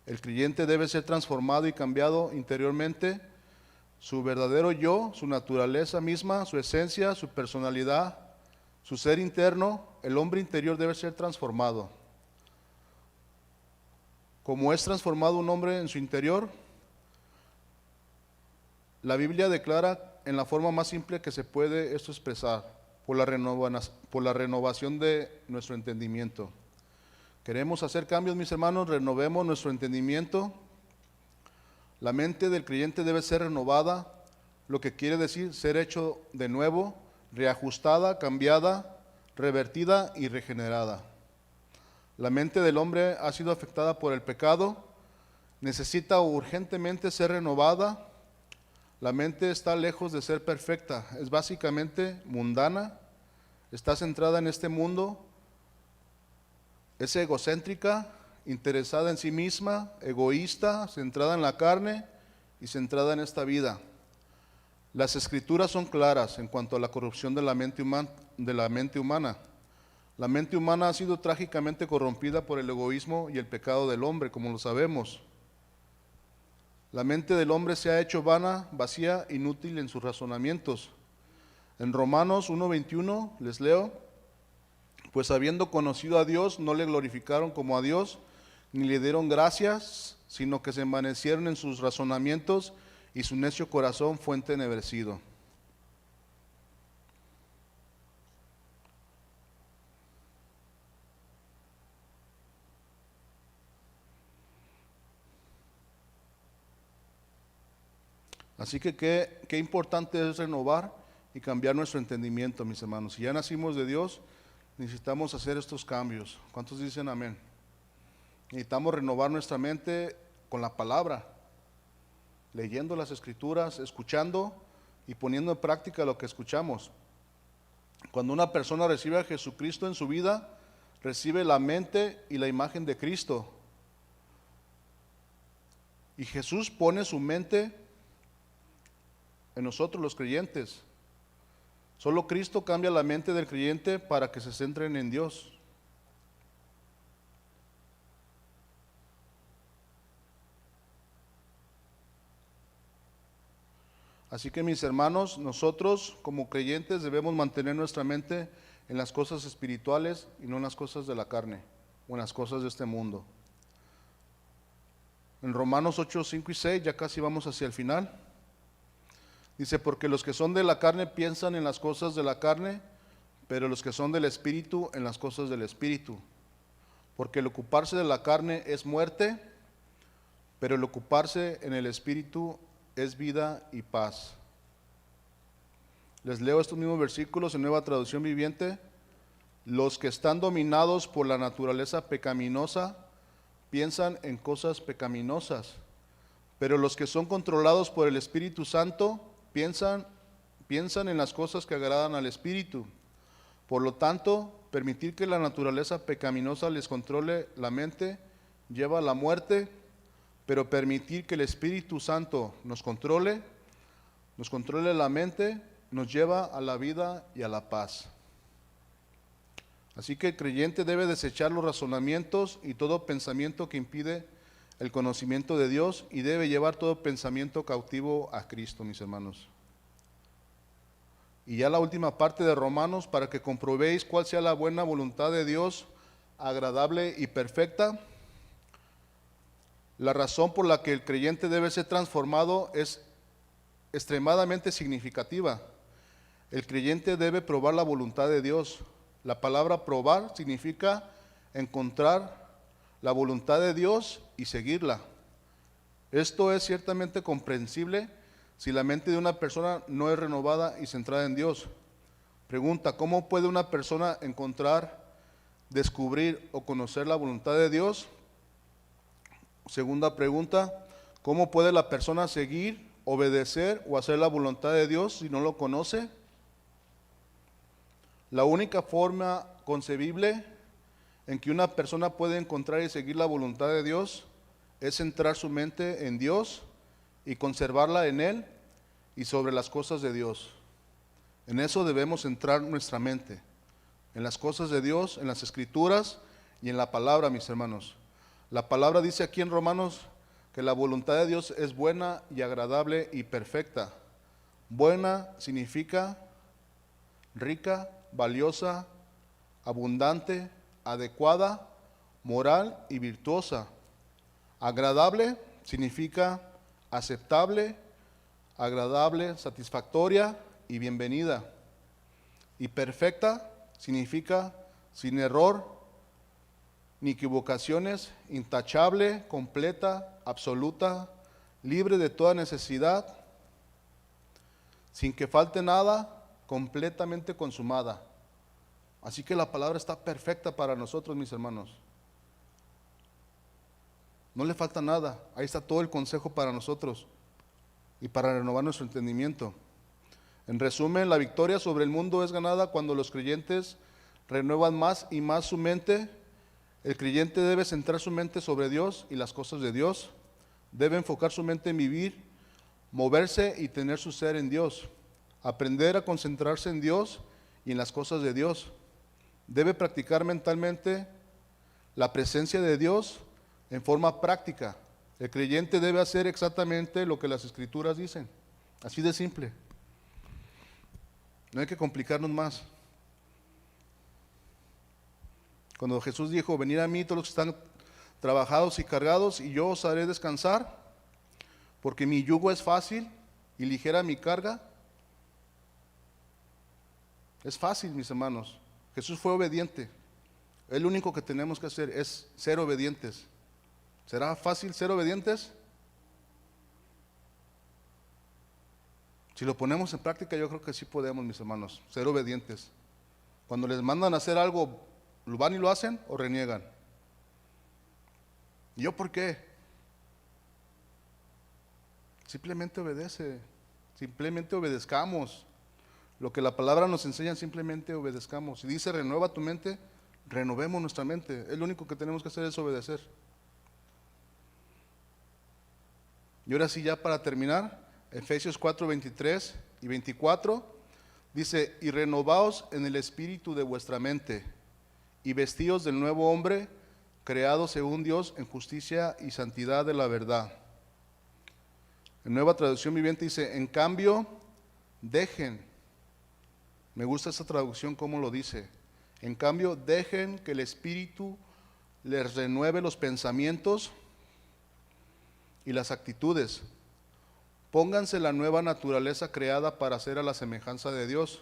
El creyente debe ser transformado y cambiado interiormente. Su verdadero yo, su naturaleza misma, su esencia, su personalidad, su ser interno, el hombre interior debe ser transformado. ¿Cómo es transformado un hombre en su interior? La Biblia declara en la forma más simple que se puede esto expresar: por la renovación de nuestro entendimiento. ¿Queremos hacer cambios, mis hermanos? Renovemos nuestro entendimiento. La mente del creyente debe ser renovada, lo que quiere decir ser hecho de nuevo, reajustada, cambiada, revertida y regenerada. La mente del hombre ha sido afectada por el pecado, necesita urgentemente ser renovada. La mente está lejos de ser perfecta, es básicamente mundana, está centrada en este mundo, es egocéntrica, interesada en sí misma, egoísta, centrada en la carne y centrada en esta vida. Las escrituras son claras en cuanto a la corrupción de la mente humana. La mente humana ha sido trágicamente corrompida por el egoísmo y el pecado del hombre, como lo sabemos. La mente del hombre se ha hecho vana, vacía, inútil en sus razonamientos. En Romanos 1:21 les leo: pues habiendo conocido a Dios, no le glorificaron como a Dios, ni le dieron gracias, sino que se envanecieron en sus razonamientos, y su necio corazón fue entenebrecido. Así que qué importante es renovar y cambiar nuestro entendimiento, mis hermanos. Si ya nacimos de Dios, necesitamos hacer estos cambios. ¿Cuántos dicen amén? Necesitamos renovar nuestra mente con la palabra, leyendo las escrituras, escuchando y poniendo en práctica lo que escuchamos. Cuando una persona recibe a Jesucristo en su vida, recibe la mente y la imagen de Cristo. Y Jesús pone su mente en nosotros los creyentes. Solo Cristo cambia la mente del creyente para que se centren en Dios. Así que, mis hermanos, nosotros como creyentes debemos mantener nuestra mente en las cosas espirituales y no en las cosas de la carne o en las cosas de este mundo. En Romanos 8, 5 y 6, ya casi vamos hacia el final, dice: porque los que son de la carne piensan en las cosas de la carne, pero los que son del Espíritu en las cosas del Espíritu. Porque el ocuparse de la carne es muerte, pero el ocuparse en el Espíritu es vida y paz. Les leo estos mismos versículos en Nueva Traducción Viviente. Los que están dominados por la naturaleza pecaminosa piensan en cosas pecaminosas, pero los que son controlados por el Espíritu Santo piensan en las cosas que agradan al Espíritu. Por lo tanto, permitir que la naturaleza pecaminosa les controle la mente lleva a la muerte, pero permitir que el Espíritu Santo nos controle la mente, nos lleva a la vida y a la paz. Así que el creyente debe desechar los razonamientos y todo pensamiento que impide el conocimiento de Dios, y debe llevar todo pensamiento cautivo a Cristo, mis hermanos. Y ya la última parte de Romanos, para que comprobéis cuál sea la buena voluntad de Dios, agradable y perfecta. La razón por la que el creyente debe ser transformado es extremadamente significativa. El creyente debe probar la voluntad de Dios. La palabra probar significa encontrar la voluntad de Dios y seguirla. Esto es ciertamente comprensible si la mente de una persona no es renovada y centrada en Dios. Pregunta: ¿cómo puede una persona encontrar, descubrir o conocer la voluntad de Dios? Segunda pregunta: ¿cómo puede la persona seguir, obedecer o hacer la voluntad de Dios si no lo conoce? La única forma concebible en que una persona puede encontrar y seguir la voluntad de Dios es centrar su mente en Dios y conservarla en Él y sobre las cosas de Dios. En eso debemos centrar nuestra mente, en las cosas de Dios, en las Escrituras y en la palabra, mis hermanos. La palabra dice aquí en Romanos que la voluntad de Dios es buena y agradable y perfecta. Buena significa rica, valiosa, abundante, adecuada, moral y virtuosa. Agradable significa aceptable, agradable, satisfactoria y bienvenida. Y perfecta significa sin error ni equivocaciones, intachable, completa, absoluta, libre de toda necesidad, sin que falte nada, completamente consumada. Así que la palabra está perfecta para nosotros, mis hermanos. No le falta nada. Ahí está todo el consejo para nosotros y para renovar nuestro entendimiento. En resumen, la victoria sobre el mundo es ganada cuando los creyentes renuevan más y más su mente. El creyente debe centrar su mente sobre Dios y las cosas de Dios. Debe enfocar su mente en vivir, moverse y tener su ser en Dios. Aprender a concentrarse en Dios y en las cosas de Dios. Debe practicar mentalmente la presencia de Dios en forma práctica. El creyente debe hacer exactamente lo que las Escrituras dicen. Así de simple. No hay que complicarnos más. Cuando Jesús dijo, venid a mí todos los que están trabajados y cargados, y yo os haré descansar, porque mi yugo es fácil y ligera mi carga. Es fácil, mis hermanos. Jesús fue obediente. El único que tenemos que hacer es ser obedientes. ¿Será fácil ser obedientes? Si lo ponemos en práctica, yo creo que sí podemos, mis hermanos, ser obedientes. Cuando les mandan a hacer algo, ¿lo van y lo hacen o reniegan? ¿Y yo por qué? Simplemente obedece, simplemente obedezcamos. Lo que la palabra nos enseña, simplemente obedezcamos. Si dice renueva tu mente, renovemos nuestra mente. Es lo único que tenemos que hacer es obedecer. Y ahora sí, ya para terminar, Efesios 4, 23 y 24, dice, y renovaos en el espíritu de vuestra mente, y vestíos del nuevo hombre, creado según Dios en justicia y santidad de la verdad. En Nueva Traducción Viviente dice, en cambio, dejen, me gusta esa traducción como lo dice, en cambio, dejen que el Espíritu les renueve los pensamientos y las actitudes. Pónganse la nueva naturaleza creada para ser a la semejanza de Dios,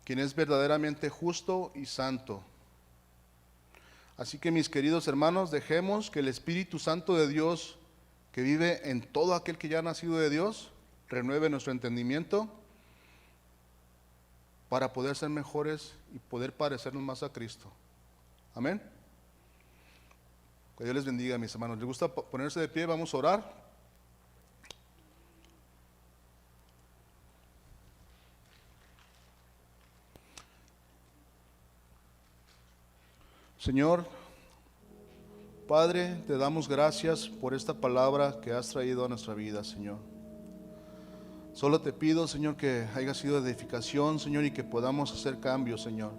quien es verdaderamente justo y santo. Así que, mis queridos hermanos, dejemos que el Espíritu Santo de Dios, que vive en todo aquel que ya ha nacido de Dios, renueve nuestro entendimiento para poder ser mejores y poder parecernos más a Cristo. Amén. Que Dios les bendiga, mis hermanos. ¿Les gusta ponerse de pie? Vamos a orar. Señor, Padre, te damos gracias por esta palabra que has traído a nuestra vida, Señor. Solo te pido, Señor, que haya sido de edificación, Señor, y que podamos hacer cambios, Señor.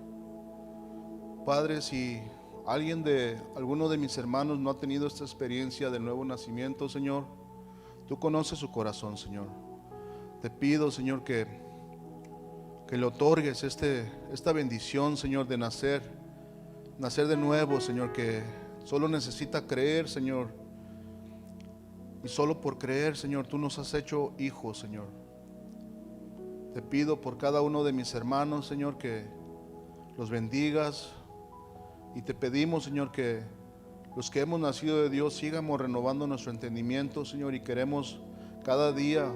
Padre, si alguno de mis hermanos no ha tenido esta experiencia del nuevo nacimiento, Señor, tú conoces su corazón, Señor. Te pido, Señor, que le otorgues esta bendición, Señor, de nacer de nuevo, Señor, que solo necesita creer, Señor. Y solo por creer, Señor, tú nos has hecho hijos, Señor. Te pido por cada uno de mis hermanos, Señor, que los bendigas. Y te pedimos, Señor, que los que hemos nacido de Dios sigamos renovando nuestro entendimiento, Señor, y queremos cada día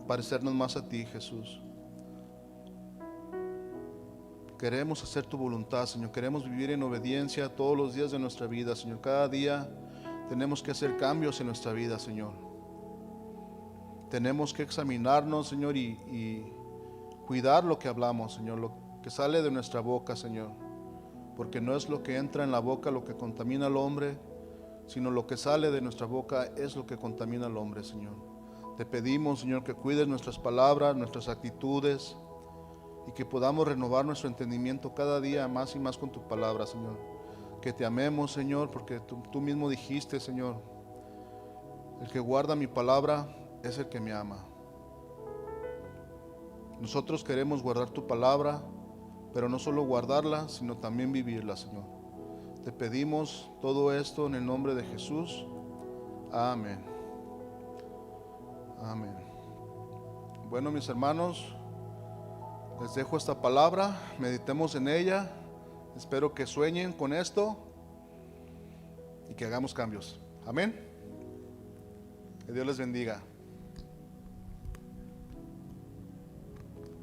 parecernos más a ti, Jesús. Queremos hacer tu voluntad, Señor. Queremos vivir en obediencia todos los días de nuestra vida, Señor. Cada día tenemos que hacer cambios en nuestra vida, Señor. Tenemos que examinarnos, Señor, y cuidar lo que hablamos, Señor, lo que sale de nuestra boca, Señor. Porque no es lo que entra en la boca lo que contamina al hombre, sino lo que sale de nuestra boca es lo que contamina al hombre, Señor. Te pedimos, Señor, que cuides nuestras palabras, nuestras actitudes, y que podamos renovar nuestro entendimiento cada día más y más con tu palabra, Señor. Que te amemos, Señor, porque tú mismo dijiste, Señor, el que guarda mi palabra es el que me ama. Nosotros queremos guardar tu palabra, pero no solo guardarla, sino también vivirla, Señor. Te pedimos todo esto en el nombre de Jesús. Amén. Amén. Bueno, mis hermanos, les dejo esta palabra, meditemos en ella, espero que sueñen con esto y que hagamos cambios. Amén. Que Dios les bendiga.